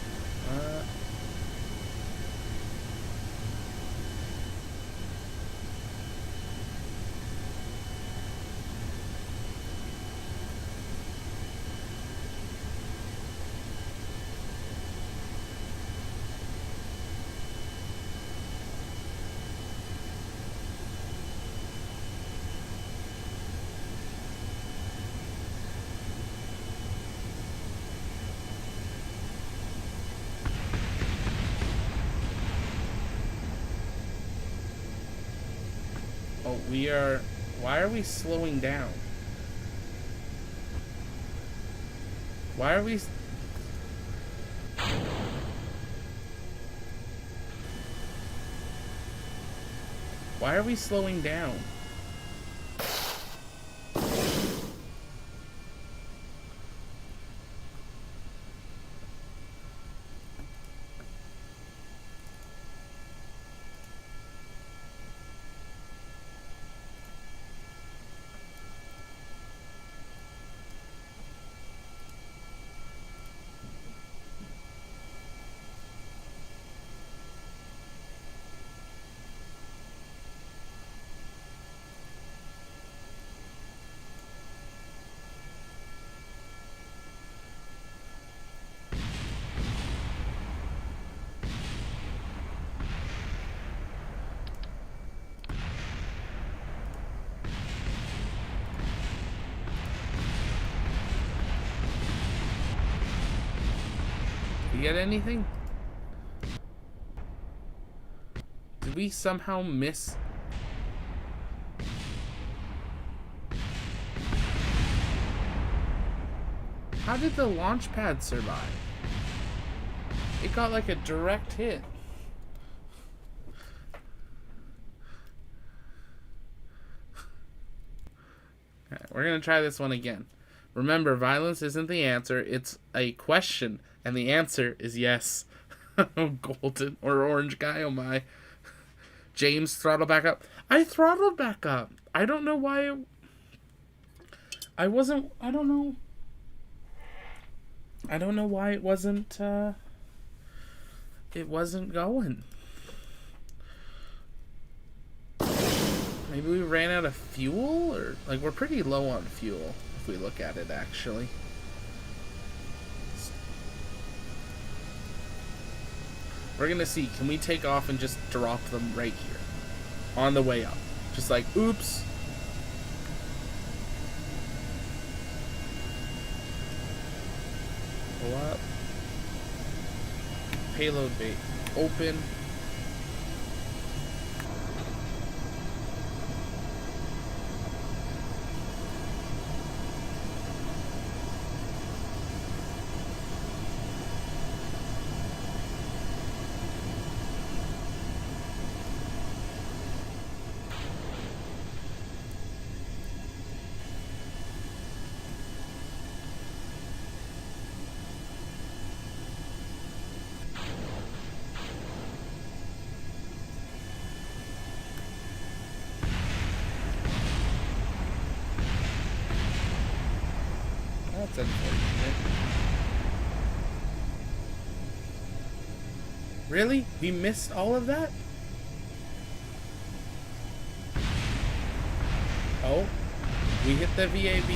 Speaker 1: Oh, we are... Why are we slowing down? Why are we... Why are we slowing down? You get anything? Did we somehow miss? How did the launch pad survive? It got like a direct hit. Alright, we're gonna try this one again. Remember, violence isn't the answer, it's a question. And the answer is yes. Golden or orange guy, oh my. James, throttle back up. I throttled back up. I don't know why I don't know. I don't know why it wasn't going. Maybe we ran out of fuel, or like we're pretty low on fuel if we look at it actually. We're gonna see, can we take off and just drop them right here on the way up? Just like, oops. Pull up. Payload bay open. That's unfortunate. Really? We missed all of that? Oh, we hit the VAB.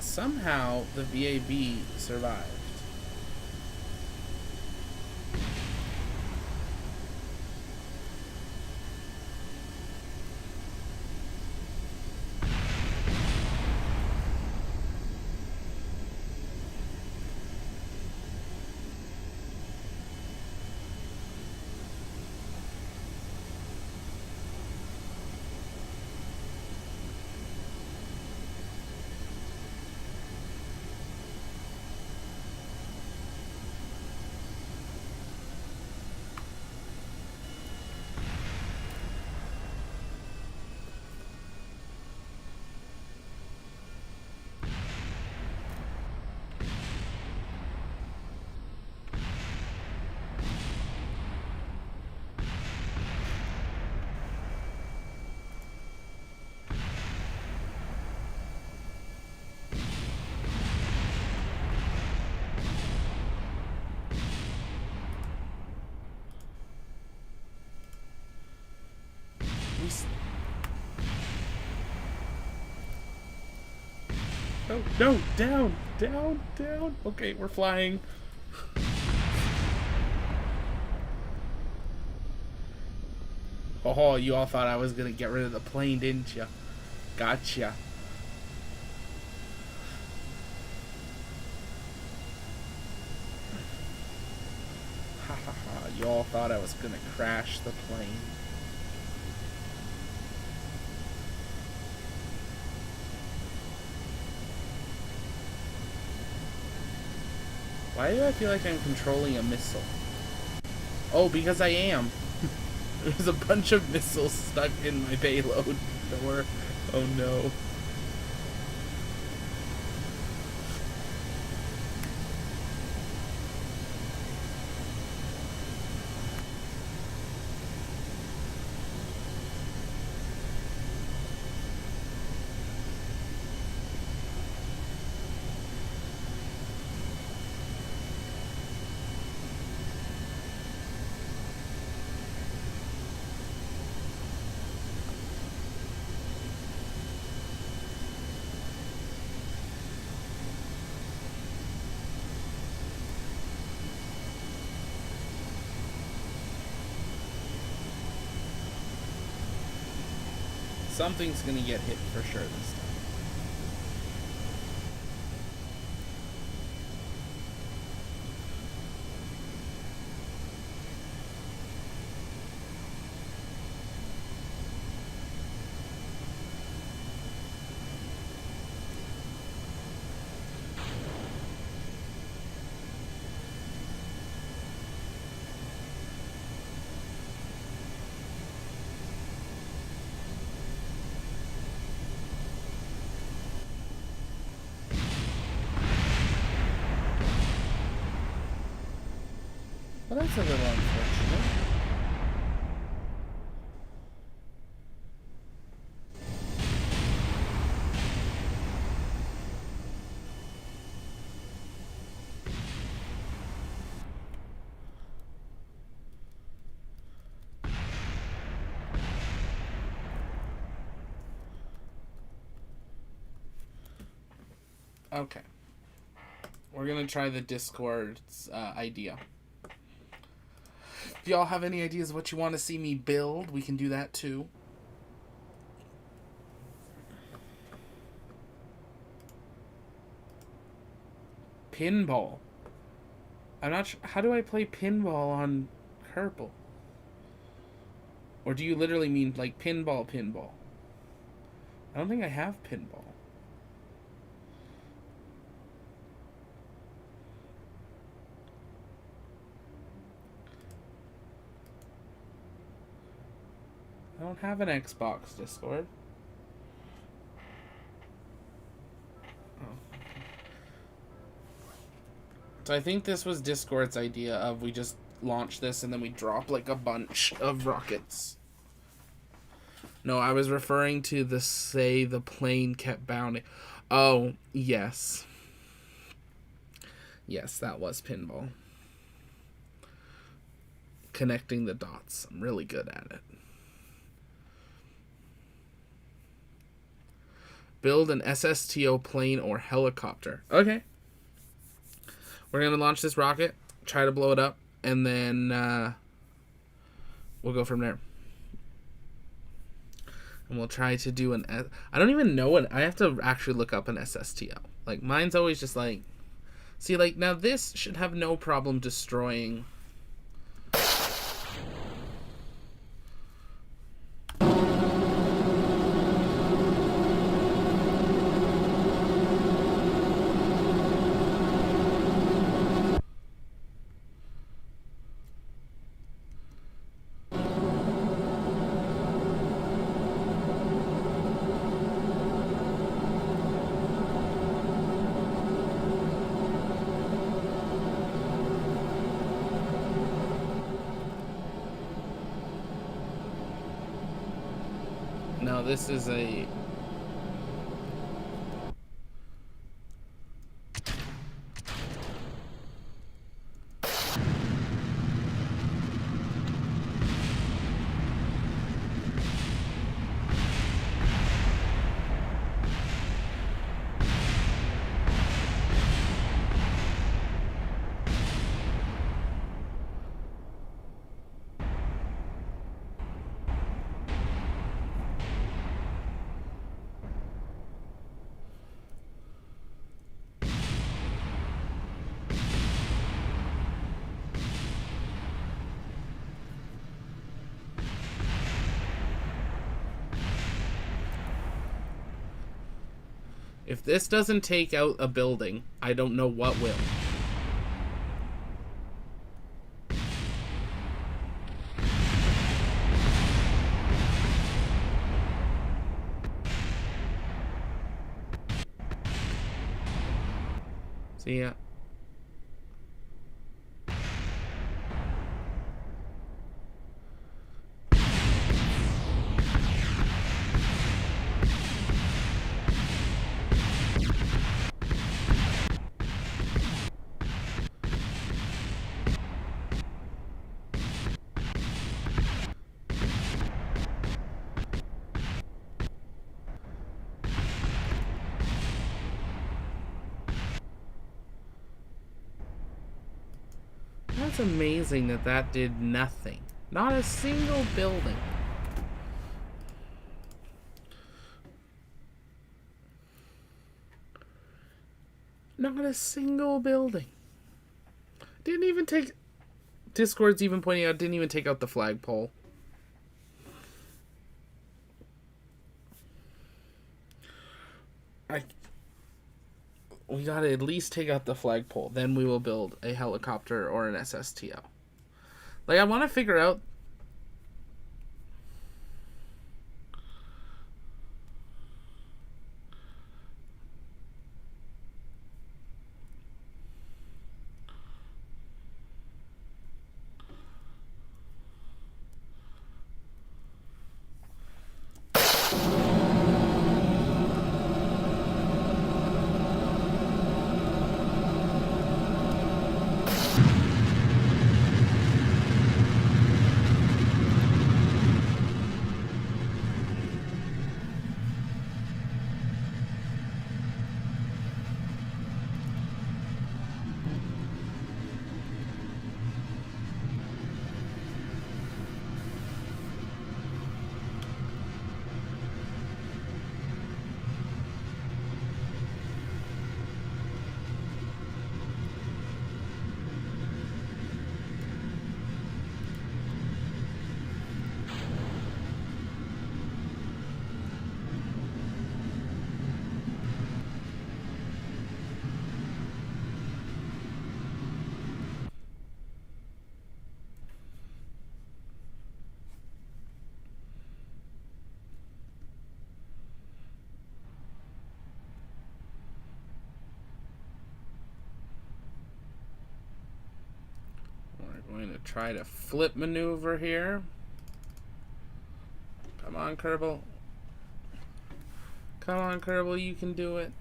Speaker 1: Somehow the VAB survived. Oh, no, down, down, down. Okay, we're flying. Oh, you all thought I was gonna get rid of the plane, didn't you? Gotcha. Ha ha ha, you all thought I was gonna crash the plane. Why do I feel like I'm controlling a missile? Oh, because I am. There's a bunch of missiles stuck in my payload door. Oh no. Something's gonna get hit for sure this time. Well, that's a little unfortunate. Okay. We're gonna try the Discord's idea. If y'all have any ideas of what you want to see me build, we can do that too. Pinball. I'm not sure. How do I play pinball on Kerbal? Or do you literally mean like pinball? I don't think I have pinball. I don't have an Xbox Discord. So I think this was Discord's idea of we just launch this and then we drop like a bunch of rockets. No, I was referring to the plane kept bounding. Oh, yes. Yes, that was pinball. Connecting the dots. I'm really good at it. Build an SSTO plane or helicopter. Okay. We're going to launch this rocket, try to blow it up, and then we'll go from there. And we'll try to do an... I don't even know what... I have to actually look up an SSTO. Like, mine's always just like... See, like, now this should have no problem destroying... No, this is a... If this doesn't take out a building, I don't know what will. See ya. That's amazing that that did nothing. Not a single building. Not a single building. Didn't even take... Discord's even pointing out, didn't even take out the flagpole. We gotta at least take out the flagpole. Then we will build a helicopter or an SSTO. Like, I want to figure out... Going to try to flip maneuver here. Come on, Kerbal. Come on, Kerbal, you can do it.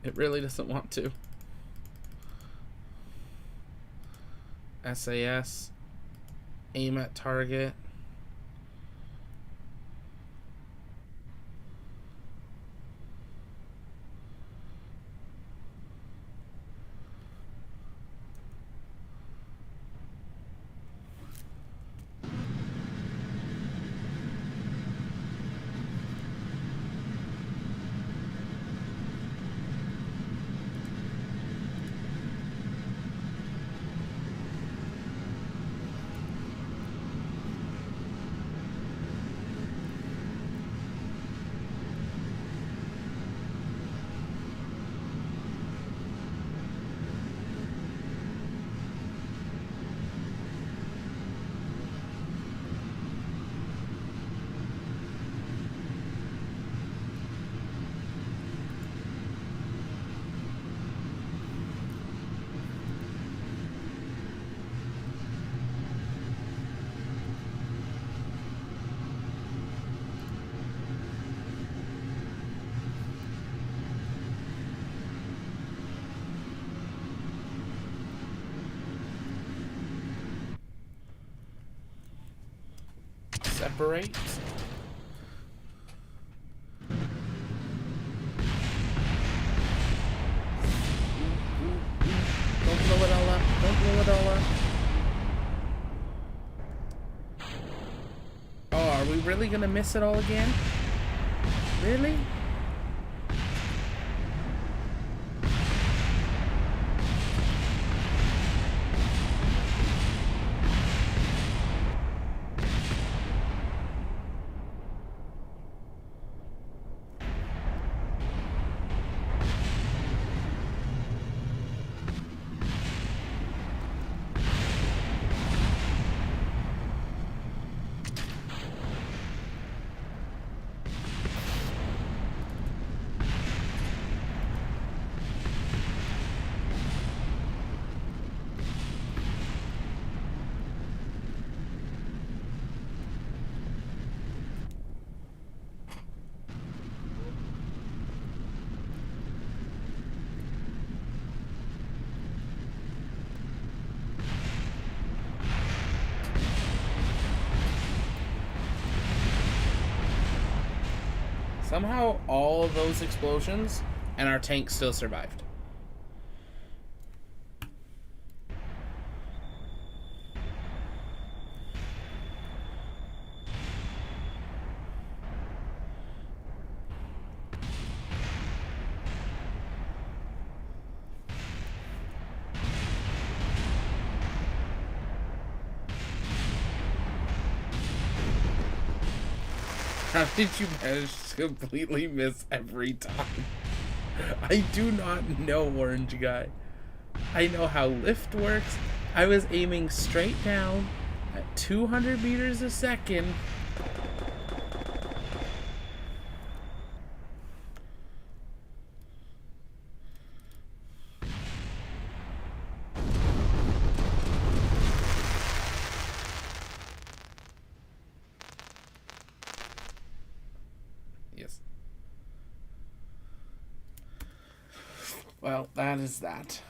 Speaker 1: It really doesn't want to. SAS. Aim at target. Separate. Don't blow it all up. Don't blow it all up. Oh, are we really gonna miss it all again? Really? Somehow all of those explosions and our tank still survived. How did you manage to completely miss every time? I do not know, Orange Guy. I know how lift works. I was aiming straight down at 200 meters a second. Yes. Well, that is that.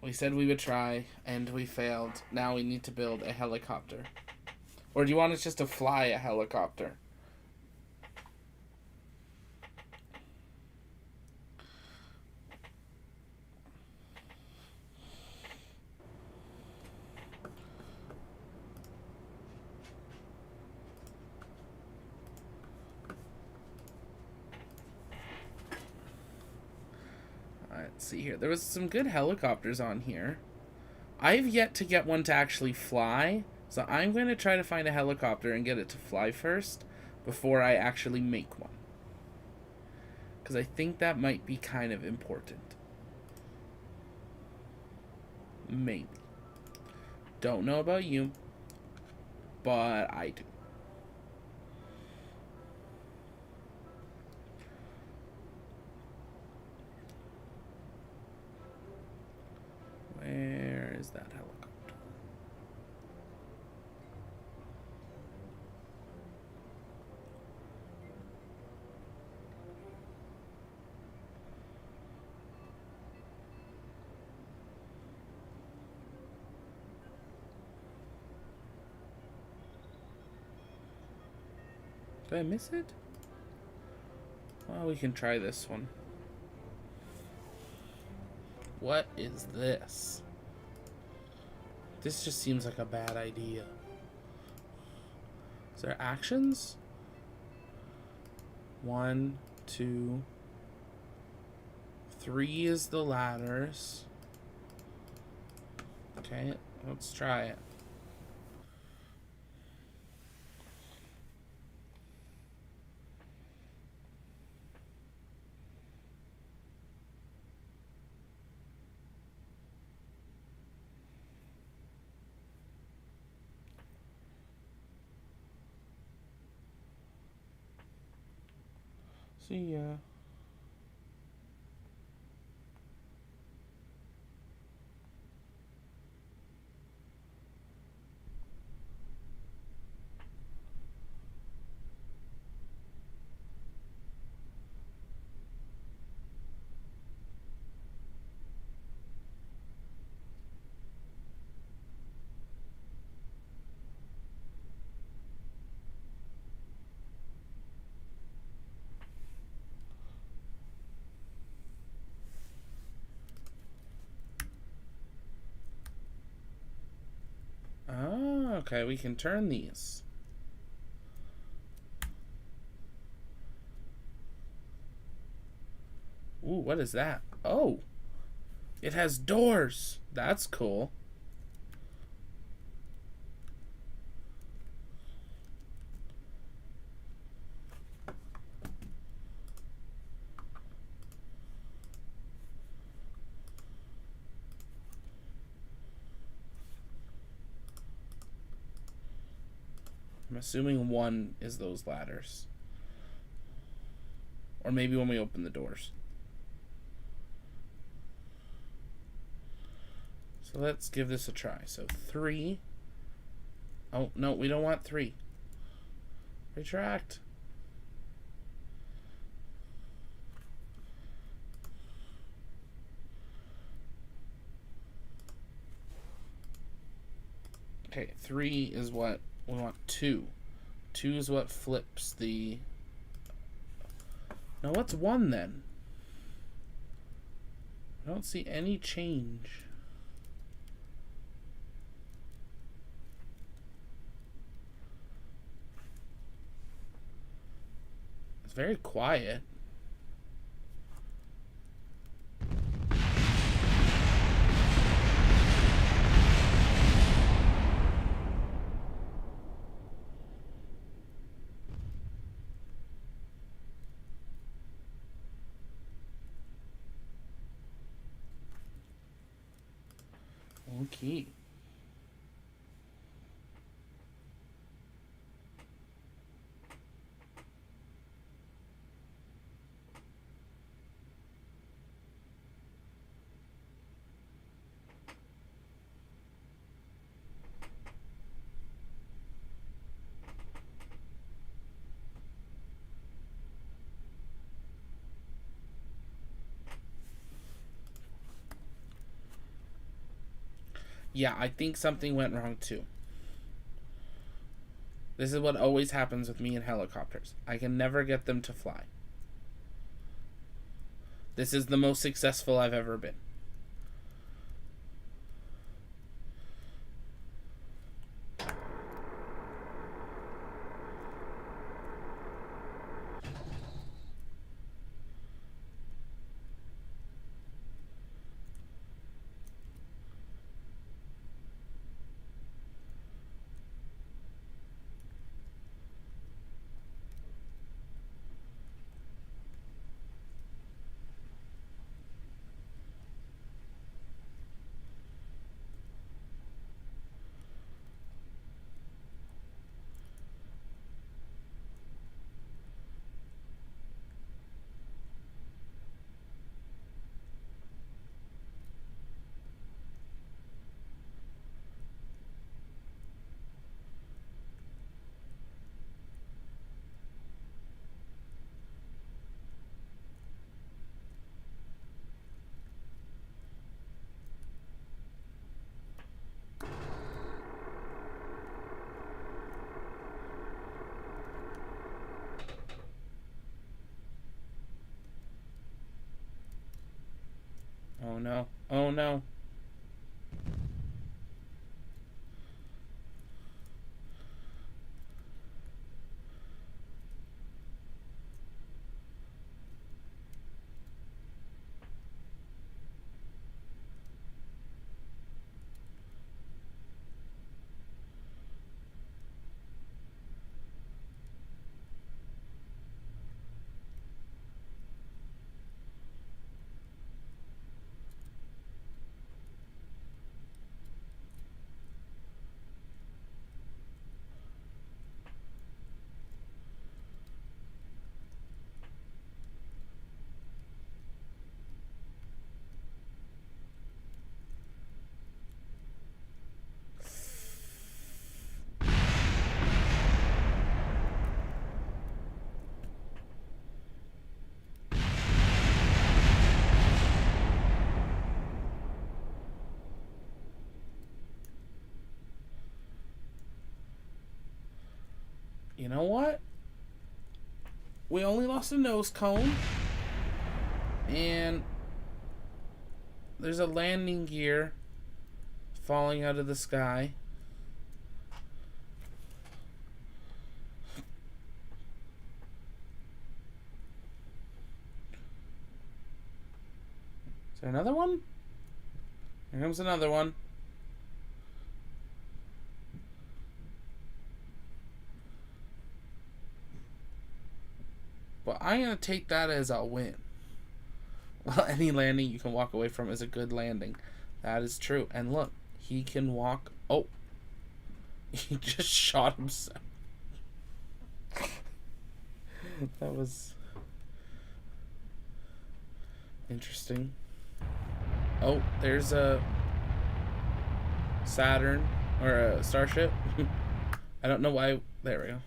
Speaker 1: We said we would try, and we failed. Now we need to build a helicopter. Or do you want us just to fly a helicopter? Let's see here. There was some good helicopters on here. I've yet to get one to actually fly, so I'm going to try to find a helicopter and get it to fly first before I actually make one. Because I think that might be kind of important. Maybe. Don't know about you, but I do. is that helicopter? Did I miss it? Well, we can try this one. What is this? This just seems like a bad idea. Is there actions? 1, 2, 3 is the ladders. Okay, let's try it. See ya. Oh, okay, we can turn these. Ooh, what is that? Oh, it has doors. That's cool. I'm assuming 1 is those ladders. Or maybe when we open the doors. So let's give this a try. So 3. Oh, no, we don't want 3. Retract. Okay, 3 is what we want. 2. 2 is what flips the... Now what's 1 then? I don't see any change. It's very quiet. Okay. Yeah, I think something went wrong too. This is what always happens with me in helicopters. I can never get them to fly. This is the most successful I've ever been. no. Oh no. You know what? We only lost a nose cone. And there's a landing gear falling out of the sky. Is there another one? Here comes another one. But I'm going to take that as a win. Well, any landing you can walk away from is a good landing. That is true. And look, he can walk... Oh. He just shot himself. That was... interesting. Oh, there's a... Saturn. Or a Starship. I don't know why... There we go.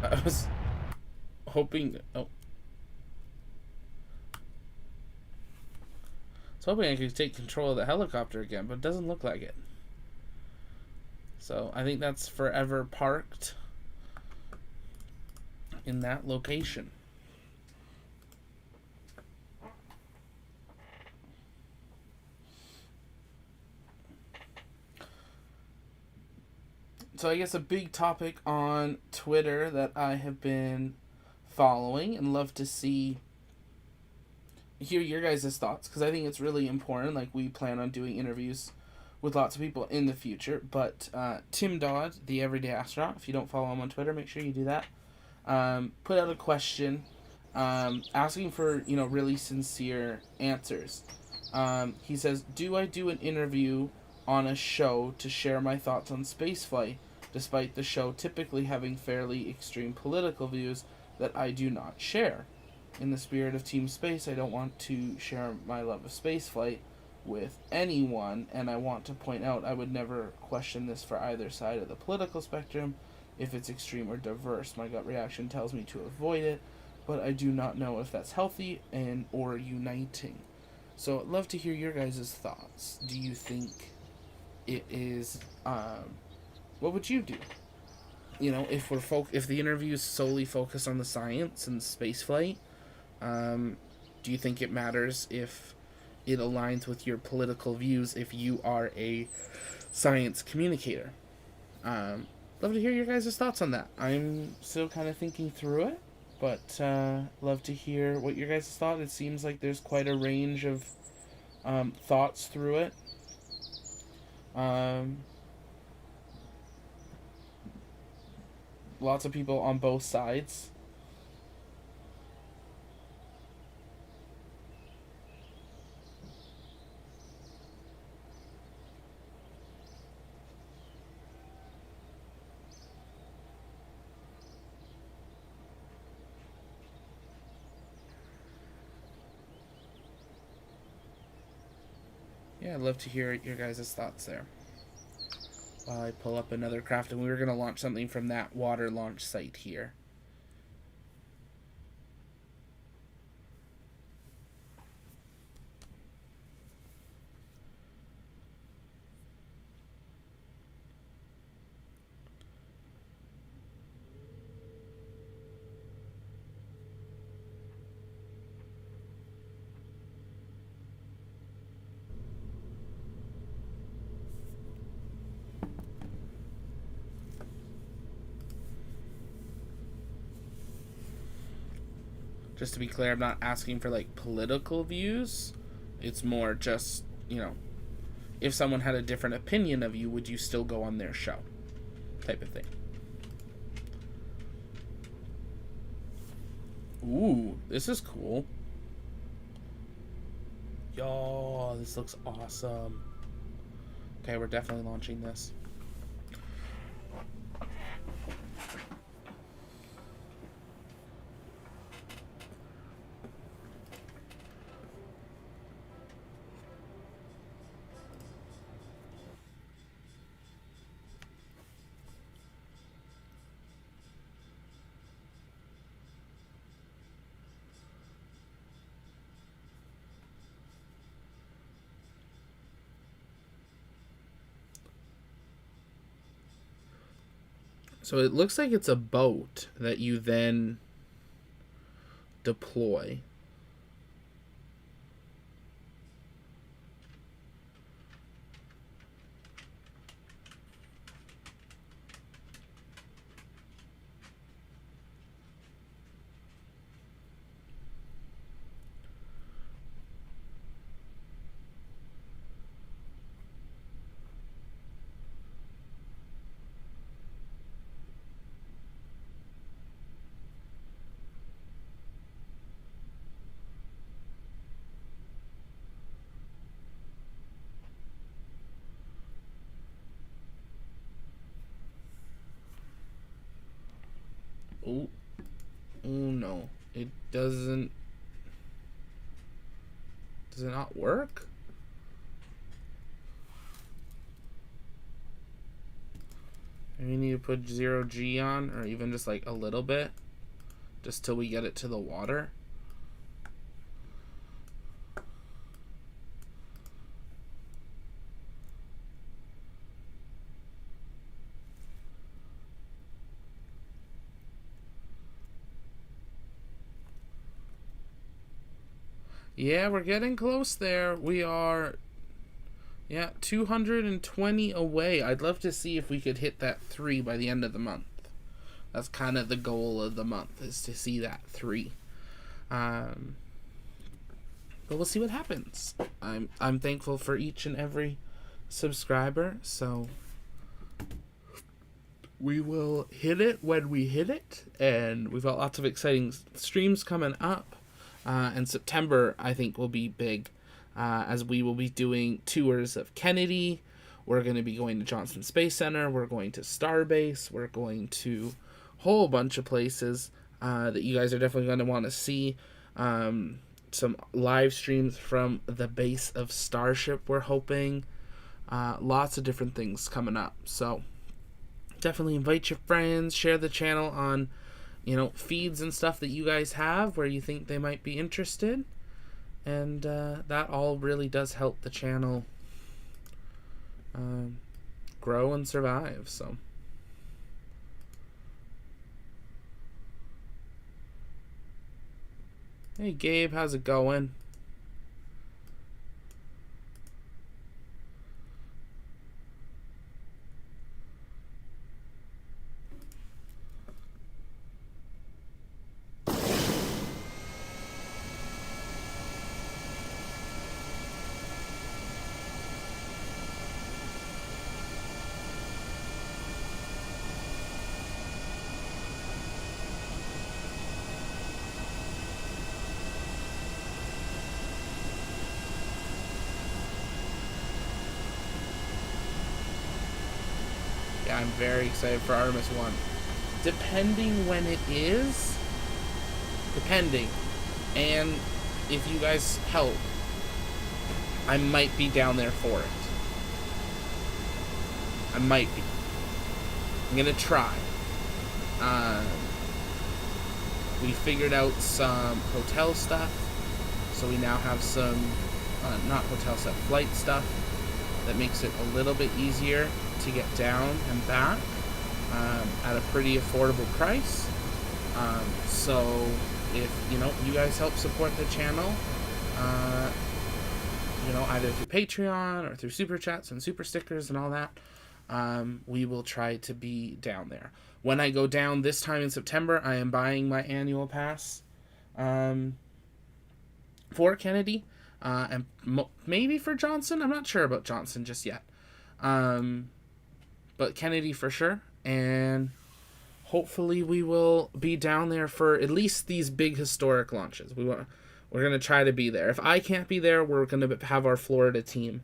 Speaker 1: I was hoping... Oh. I was hoping I could take control of the helicopter again, but it doesn't look like it. So I think that's forever parked in that location. So I guess a big topic on Twitter that I have been following and love to hear your guys' thoughts, because I think it's really important. Like, we plan on doing interviews with lots of people in the future, but Tim Dodd, the Everyday Astronaut, if you don't follow him on Twitter, make sure you do that, put out a question asking for, really sincere answers. He says, do I do an interview on a show to share my thoughts on spaceflight, despite the show typically having fairly extreme political views that I do not share? In the spirit of Team Space, I don't want to share my love of spaceflight with anyone, and I want to point out I would never question this for either side of the political spectrum if it's extreme or diverse. My gut reaction tells me to avoid it, but I do not know if that's healthy and or uniting. So I'd love to hear your guys' thoughts. Do you think it is... what would you do? If if the interview is solely focused on the science and spaceflight, do you think it matters if it aligns with your political views if you are a science communicator? Love to hear your guys' thoughts on that. I'm still kind of thinking through it, but love to hear what your guys' thought. It seems like there's quite a range of thoughts through it. Lots of people on both sides. Yeah, I'd love to hear your guys' thoughts there. While I pull up another craft, and we were going to launch something from that water launch site here. Just to be clear, I'm not asking for like political views. It's more just, if someone had a different opinion of you, would you still go on their show? Type of thing. Ooh, this is cool. Yo, this looks awesome. Okay, we're definitely launching this. So it looks like it's a boat that you then deploy. Oh, oh no. It doesn't... Does it not work? Maybe we need to put 0G on, or even just like a little bit, just till we get it to the water. Yeah, we're getting close there. We are, 220 away. I'd love to see if we could hit that 3 by the end of the month. That's kind of the goal of the month, is to see that 3. But we'll see what happens. I'm thankful for each and every subscriber, so we will hit it when we hit it, and we've got lots of exciting streams coming up. And September, I think, will be big, as we will be doing tours of Kennedy. We're going to be going to Johnson Space Center. We're going to Starbase. We're going to a whole bunch of places that you guys are definitely going to want to see. Some live streams from the base of Starship, we're hoping. Lots of different things coming up. So definitely invite your friends. Share the channel on feeds and stuff that you guys have where you think they might be interested. And that all really does help the channel grow and survive. So hey Gabe, how's it going? I'm very excited for Artemis 1. Depending when it is, and if you guys help, I might be down there for it. I might be. I'm gonna try. We figured out some hotel stuff, so we now have some, not hotel stuff, flight stuff, that makes it a little bit easier to get down and back at a pretty affordable price. So if you guys help support the channel, either through Patreon or through super chats and super stickers and all that, we will try to be down there. When I go down this time in September, I am buying my annual pass for Kennedy, and maybe for Johnson. I'm not sure about Johnson just yet. But Kennedy for sure. And hopefully we will be down there for at least these big historic launches. We're going to try to be there. If I can't be there, we're going to have our Florida team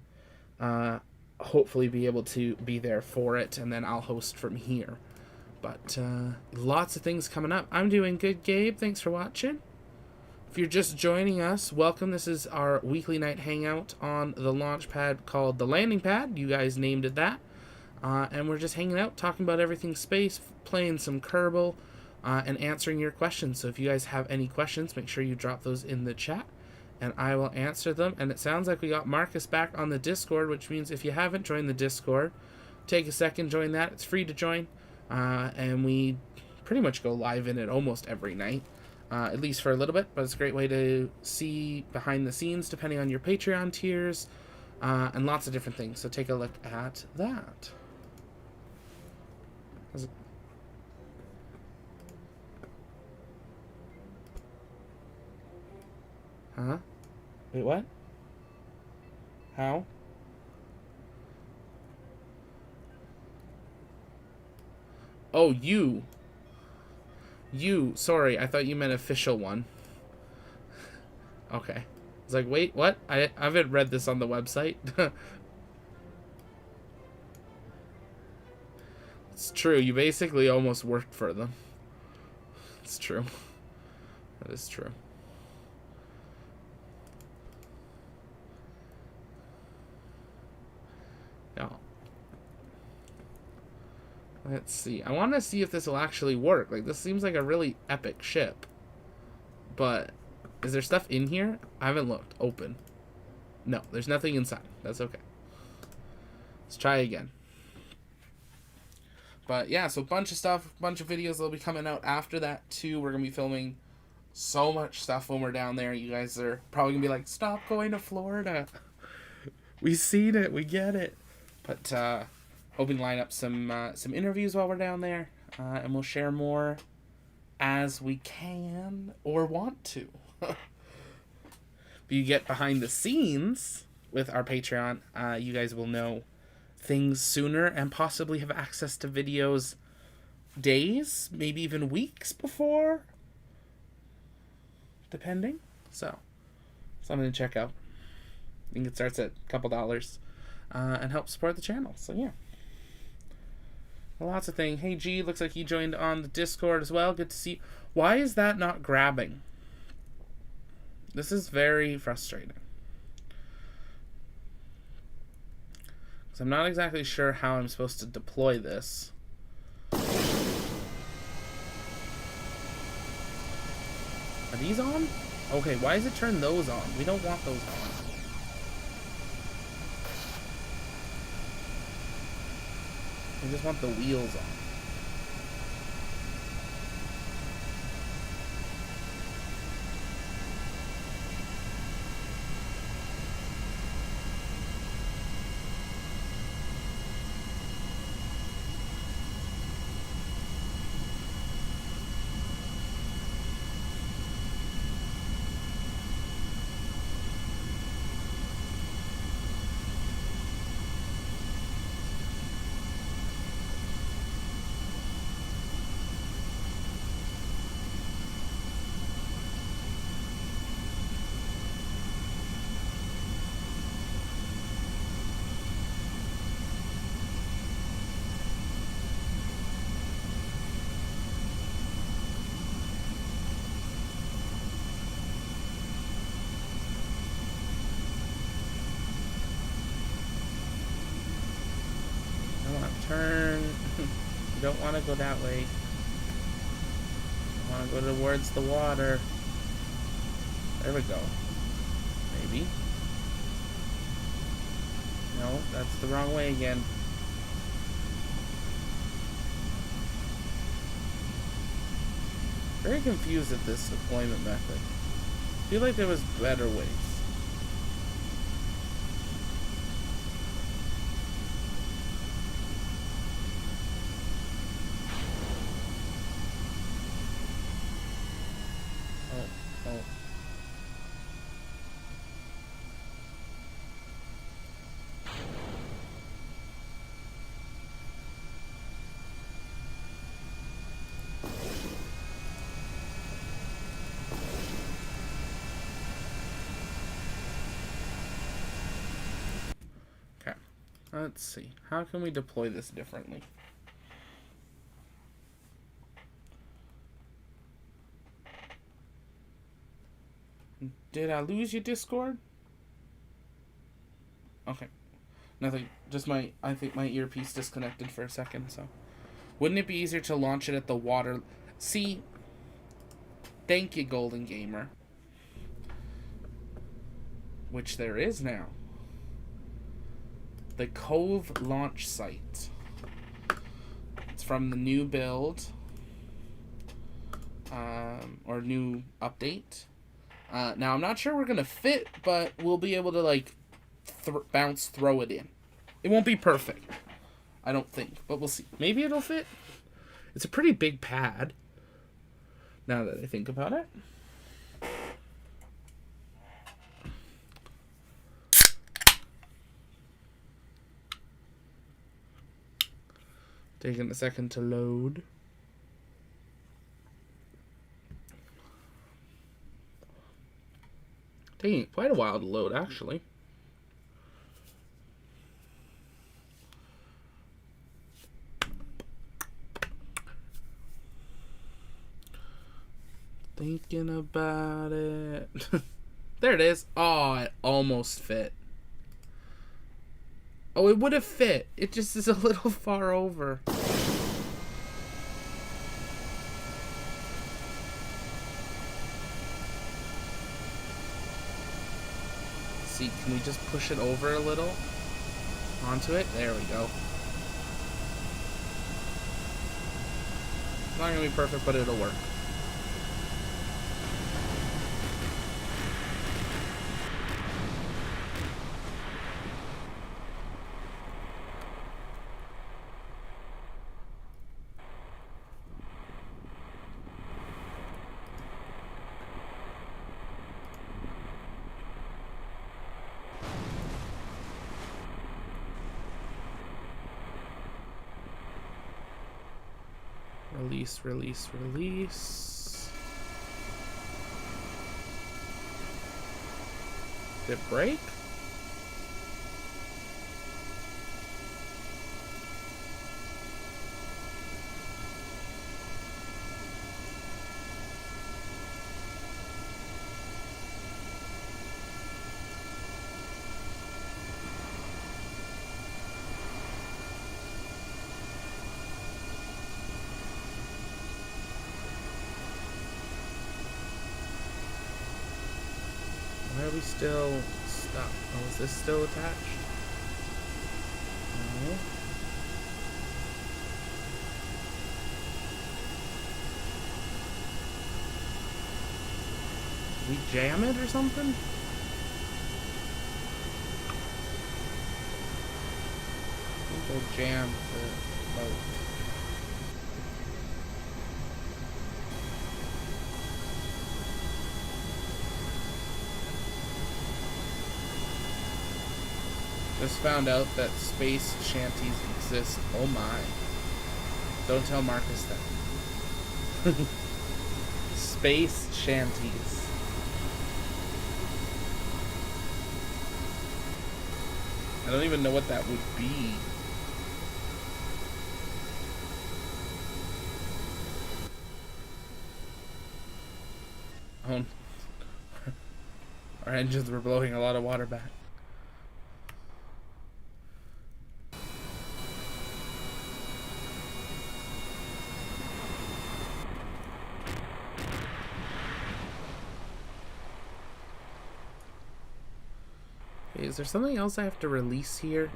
Speaker 1: hopefully be able to be there for it, and then I'll host from here. But lots of things coming up. I'm doing good, Gabe. Thanks for watching. If you're just joining us, welcome. This is our weekly night hangout on the launch pad called the landing pad. You guys named it that. And we're just hanging out, talking about everything space, playing some Kerbal, and answering your questions. So if you guys have any questions, make sure you drop those in the chat, and I will answer them. And it sounds like we got Marcus back on the Discord, which means if you haven't joined the Discord, take a second, join that. It's free to join. And we pretty much go live in it almost every night. At least for a little bit, but it's a great way to see behind the scenes depending on your Patreon tiers, and lots of different things. So take a look at that. Huh? Wait, what? How? Oh, you. Sorry, I thought you meant official one. Okay. I was like, wait, what? I haven't read this on the website. It's true, you basically almost worked for them. It's true. That is true. Yeah. Let's see. I want to see if this will actually work. Like, this seems like a really epic ship. But, is there stuff in here? I haven't looked. Open. No, there's nothing inside. That's okay. Let's try again. But, yeah, so a bunch of stuff, bunch of videos that'll be coming out after that, too. We're going to be filming so much stuff when we're down there. You guys are probably going to be like, stop going to Florida. We've seen it. We get it. But, hoping to line up some interviews while we're down there, and we'll share more as we can or want to. But you get behind the scenes with our Patreon, you guys will know things sooner and possibly have access to videos days, maybe even weeks before, depending. So, something to check out. I think it starts at a couple dollars, and help support the channel. So, yeah. Lots of things. Hey, G, looks like you joined on the Discord as well. Good to see. Why is that not grabbing? This is very frustrating. Because I'm not exactly sure how I'm supposed to deploy this. Are these on? Okay, why does it turn those on? We don't want those on. I just want the wheels on. Turn. You don't want to go that way. You want to go towards the water. There we go. Maybe. No, that's the wrong way again. Very confused at this deployment method. I feel like there was better ways. Let's see. How can we deploy this differently? Did I lose your Discord? Okay. Nothing. Just I think my earpiece disconnected for a second, so. Wouldn't it be easier to launch it at the water? See? Thank you, Golden Gamer. Which there is now. The Cove launch site. It's from the new build. Or new update. Now, I'm not sure we're going to fit, but we'll be able to, like, throw it in. It won't be perfect. I don't think, but we'll see. Maybe it'll fit. It's a pretty big pad, now that I think about it. Taking a second to load. Taking quite a while to load, actually. Thinking about it. There it is. Oh, it almost fit. Oh, it would have fit. It just is a little far over. See, can we just push it over a little? Onto it? There we go. It's not going to be perfect, but it'll work. Release, release, release. Did it break? Why are we still stuck? Oh, is this still attached? No. Did we jam it or something? I think we'll jam the boat. Just found out that space shanties exist. Oh my. Don't tell Marcus that. Space shanties. I don't even know what that would be. Oh. Our engines were blowing a lot of water back. Is there something else I have to release here?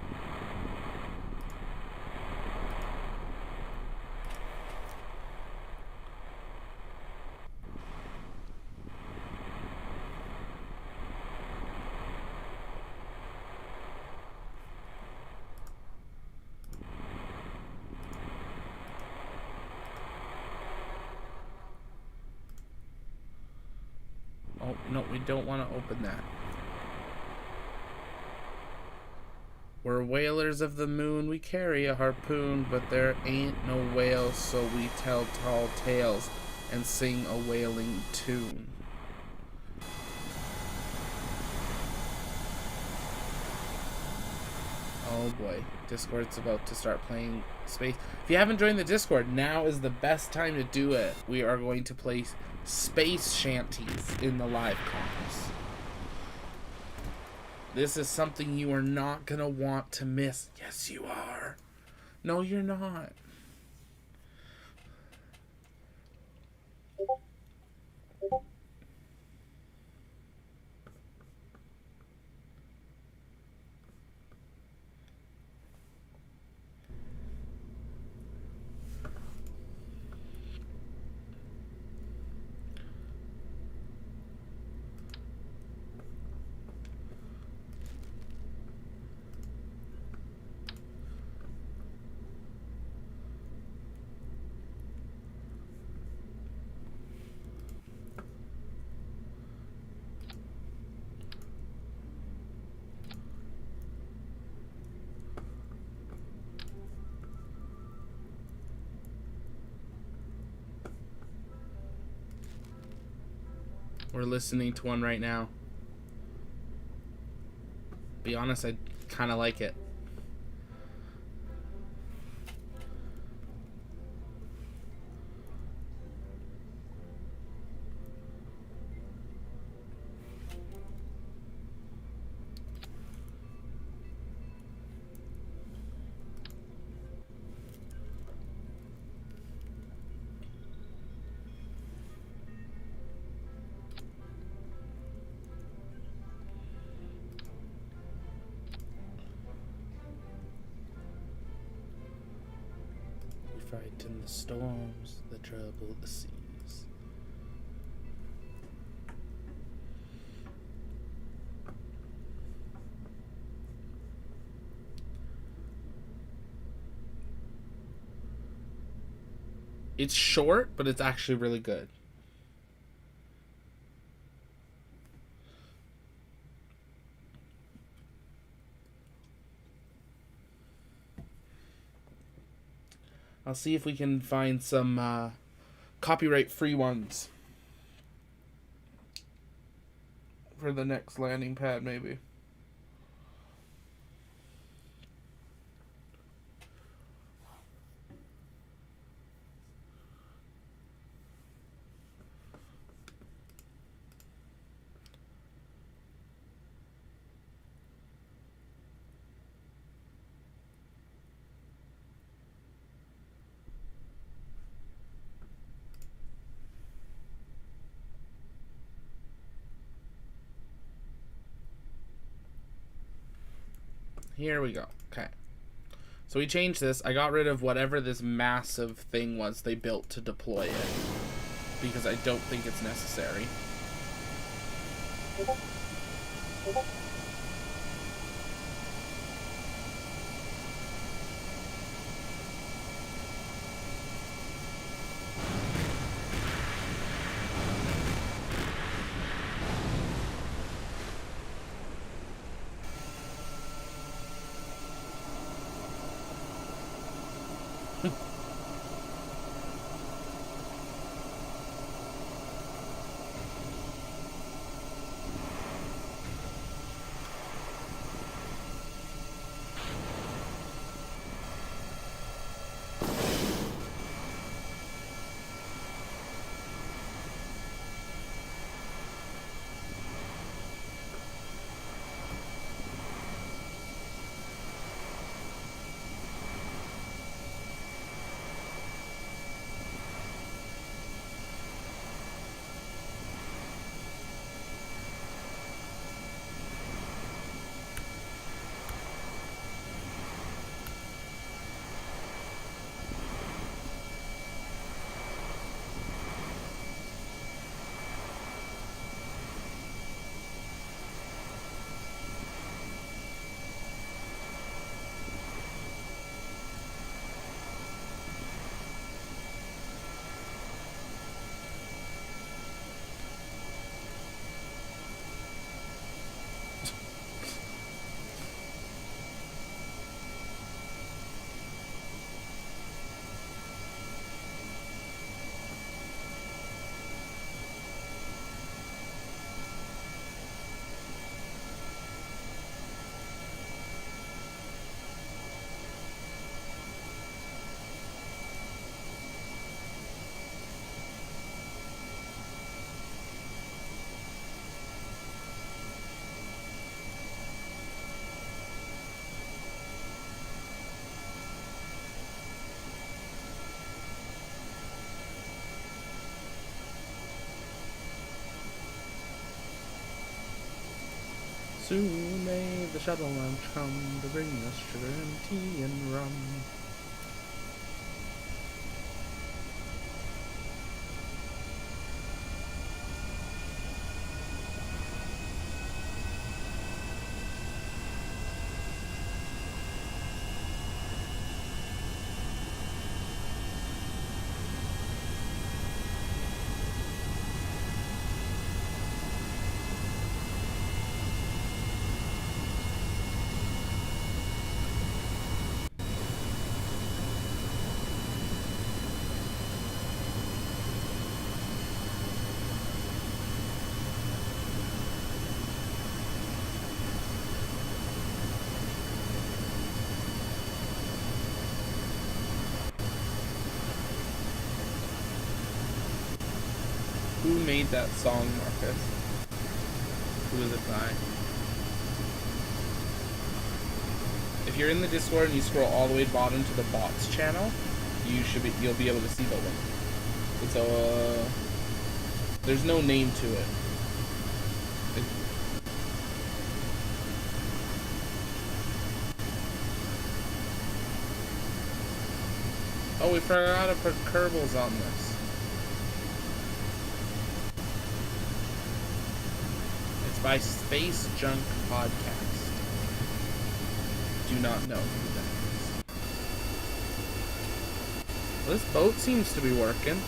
Speaker 1: Oh, no, we don't want to open that. We're whalers of the moon, we carry a harpoon, but there ain't no whales, so we tell tall tales and sing a whaling tune. Oh boy, Discord's about to start playing Space. If you haven't joined the Discord, now is the best time to do it. We are going to play Space Shanties in the live comms. This is something you are not going to want to miss. Yes, you are. No, you're not. We're listening to one right now. Be honest, I kind of like it. Fight in the storms, the trouble, the seas. It's short, but it's actually really good. I'll see if we can find some copyright-free ones for the next landing pad, maybe. Here we go. Okay. So we changed this. I got rid of whatever this massive thing was they built to deploy it, because I don't think it's necessary. Soon may the shuttle launch come to bring us sugar and tea and rum. Who made that song, Marcus? Who was it by? If you're in the Discord and you scroll all the way bottom to the bots channel, you'll be able to see the link. It's there's no name to it. Oh, we forgot to put Kerbals on this. By Space Junk Podcast. Do not know who that is. Well, this boat seems to be working.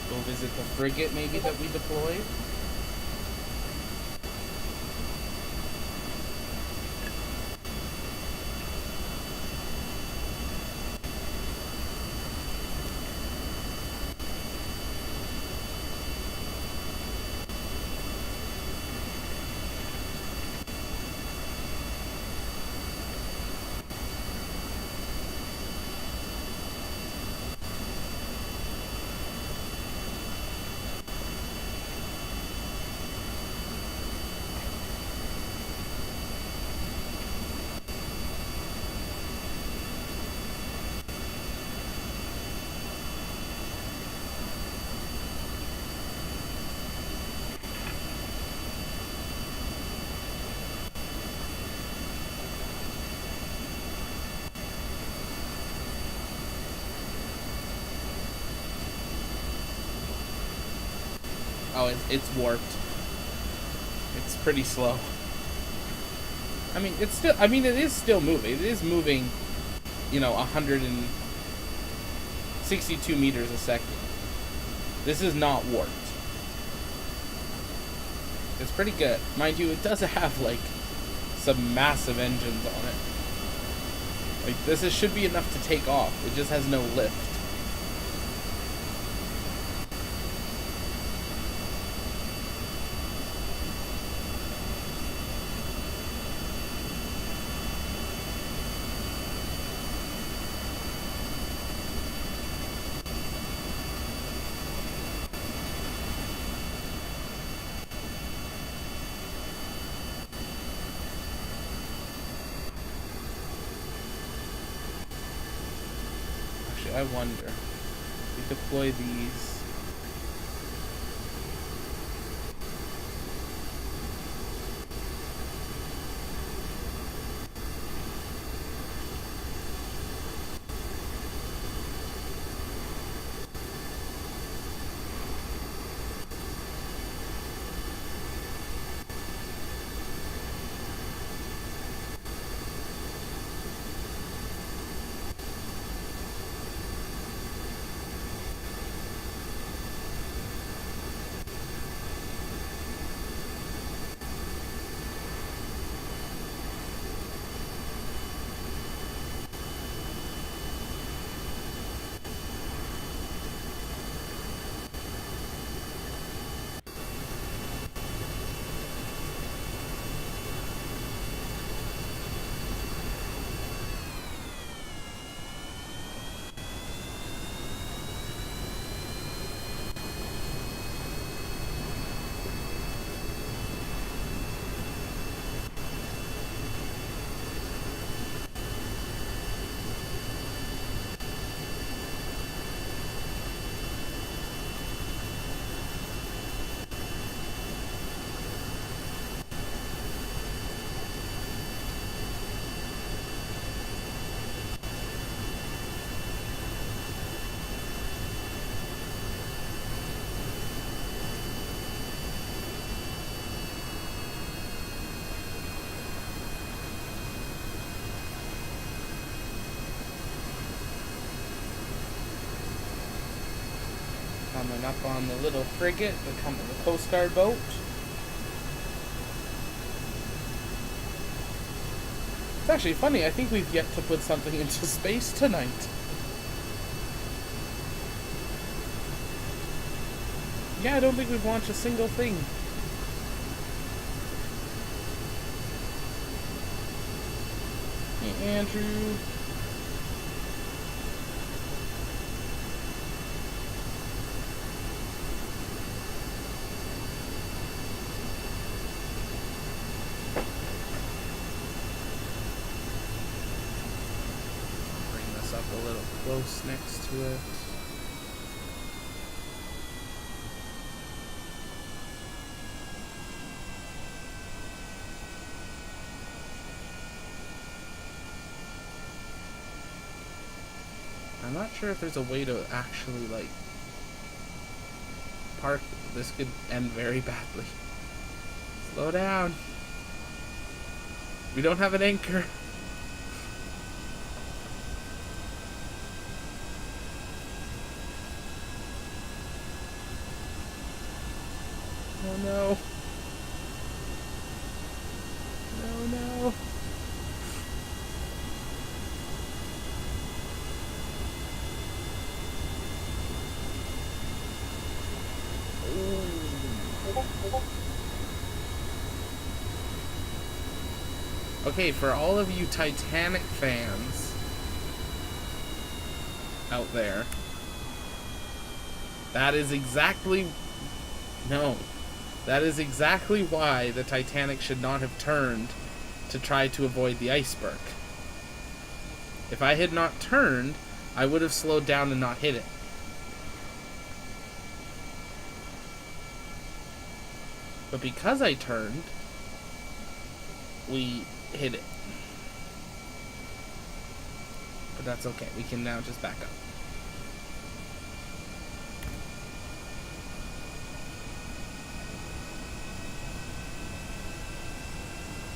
Speaker 1: Go visit the frigate maybe that we deployed. Oh, it's warped. It's pretty slow. I mean, it is still moving. It is moving, 162 meters a second. This is not warped. It's pretty good. Mind you, it does have, some massive engines on it. This should be enough to take off. It just has no lift. I wonder. We deploy these. Coming up on the little frigate, the Coast Guard boat. It's actually funny, I think we've yet to put something into space tonight. Yeah, I don't think we've launched a single thing. Hey, Andrew. Bring this up a little close next to it. I'm not sure if there's a way to actually, like, park. This could end very badly. Slow down. We don't have an anchor. Oh no. No, no. Okay, for all of you Titanic fans out there, that is exactly why the Titanic should not have turned to try to avoid the iceberg. If I had not turned, I would have slowed down and not hit it. But because I turned, we hit it. But that's okay. We can now just back up.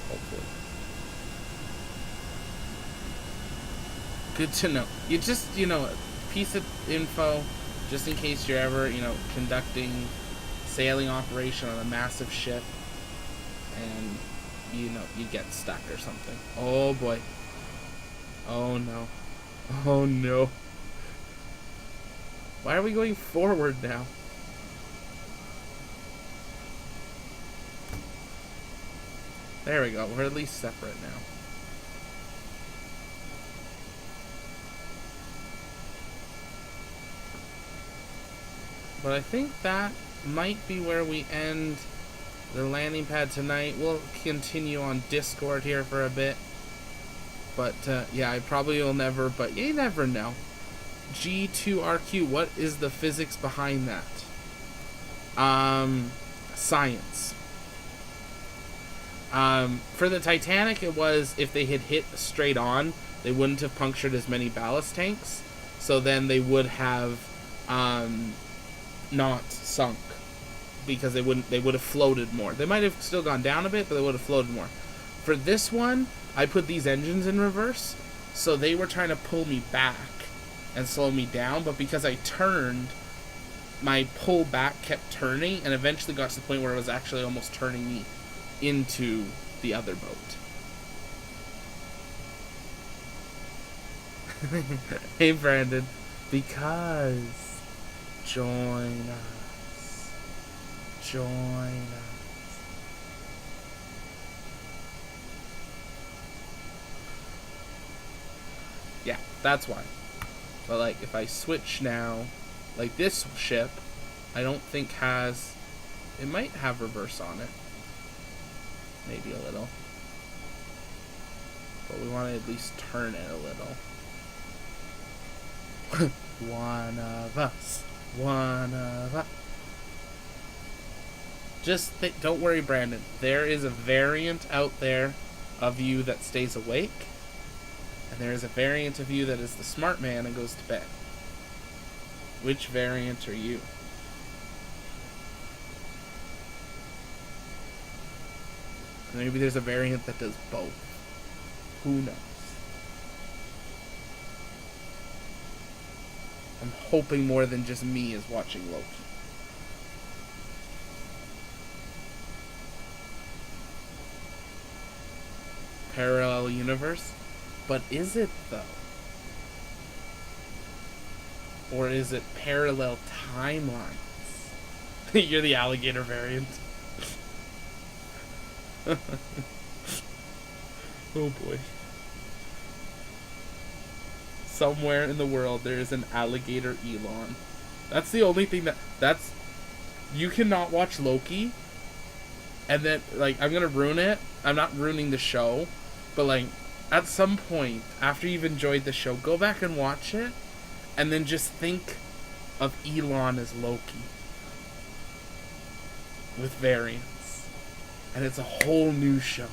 Speaker 1: Hopefully. Good to know. You just, a piece of info, just in case you're ever, conducting sailing operation on a massive ship and you get stuck or something. Oh boy. Oh no. Oh no. Why are we going forward now? There we go. We're at least separate now. But I think that might be where we end the landing pad tonight. We'll continue on Discord here for a bit. But, yeah, I probably will never, but you never know. G2RQ, what is the physics behind that? Science. For the Titanic, it was if they had hit straight on, they wouldn't have punctured as many ballast tanks. So then they would have, not sunk. Because they would have floated more. They might have still gone down a bit, but they would have floated more. For this one, I put these engines in reverse, so they were trying to pull me back and slow me down, but because I turned, my pull back kept turning, and eventually got to the point where it was actually almost turning me into the other boat. Hey Brandon, because join us. Join us. Yeah, that's why. But like, if I switch now, like this ship, I don't think has, it might have reverse on it. Maybe a little. But we want to at least turn it a little. One of us. One of us. Just don't worry, Brandon. There is a variant out there of you that stays awake. And there is a variant of you that is the smart man and goes to bed. Which variant are you? Maybe there's a variant that does both. Who knows? I'm hoping more than just me is watching Loki. Parallel universe? But is it, though? Or is it parallel timelines? You're the alligator variant. Oh boy. Somewhere in the world there is an alligator Elon. That's the only thing that's... You cannot watch Loki and then, like, I'm gonna ruin it. I'm not ruining the show, but, like, at some point after you've enjoyed the show, go back and watch it and then just think of Elon as Loki with variants, and it's a whole new show.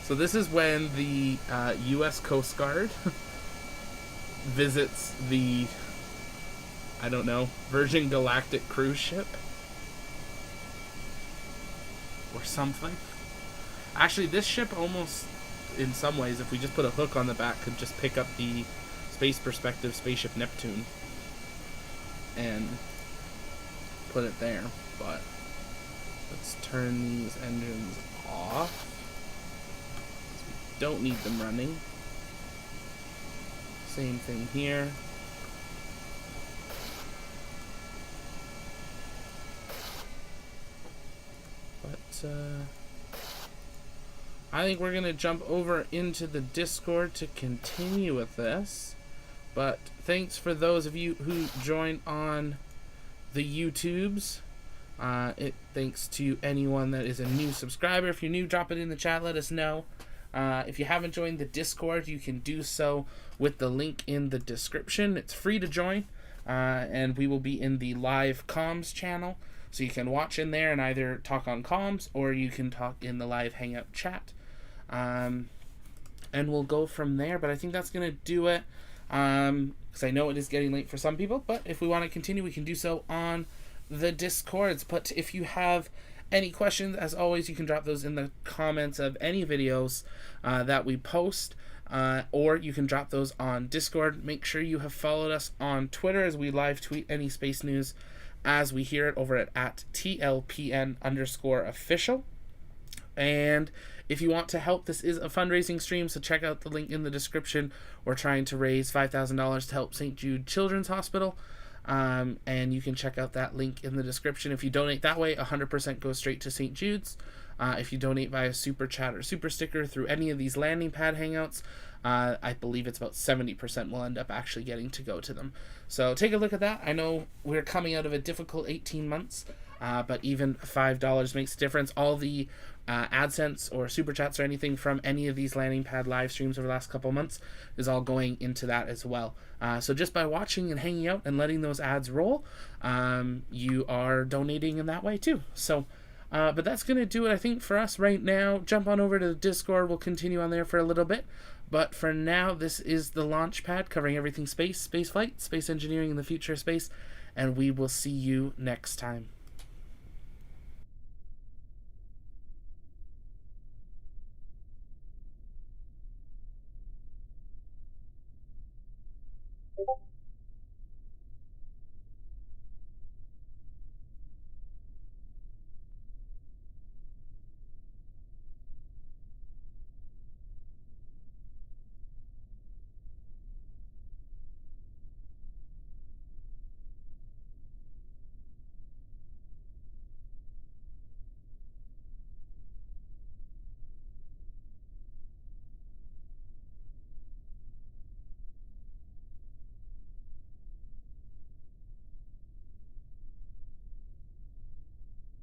Speaker 1: So this is when the U.S. Coast Guard visits the, I don't know, Virgin Galactic cruise ship or something. Actually, this ship almost, in some ways, if we just put a hook on the back, could just pick up the Space Perspective Spaceship Neptune and put it there. But let's turn these engines off. We don't need them running. Same thing here. But I think we're gonna jump over into the Discord to continue with this. But thanks for those of you who joined on the YouTubes. Thanks to anyone that is a new subscriber. If you're new, drop it in the chat. Let us know. If you haven't joined the Discord, you can do so with the link in the description. It's free to join, and we will be in the live comms channel, so you can watch in there and either talk on comms or you can talk in the live Hangout chat, and we'll go from there. But I think that's gonna do it, because I know it is getting late for some people, but if we want to continue, we can do so on the Discords. But if you have any questions, as always, you can drop those in the comments of any videos that we post, or you can drop those on Discord. Make sure you have followed us on Twitter, as we live tweet any space news as we hear it over at @TLPN_official. And if you want to help, this is a fundraising stream, so check out the link in the description. We're trying to raise $5,000 to help St. Jude Children's Hospital. And you can check out that link in the description. If you donate that way, 100% goes straight to St. Jude's. If you donate via Super Chat or Super Sticker through any of these landing pad hangouts, I believe it's about 70% will end up actually getting to go to them. So take a look at that. I know we're coming out of a difficult 18 months, but even $5 makes a difference. All the AdSense or Super Chats or anything from any of these landing pad live streams over the last couple months is all going into that as well. So just by watching and hanging out and letting those ads roll, you are donating in that way too. So but that's going to do it, I think, for us right now. Jump on over to the Discord. We'll continue on there for a little bit. But for now, this is the Launchpad, covering everything space, space flight, space engineering, and the future of space. And we will see you next time.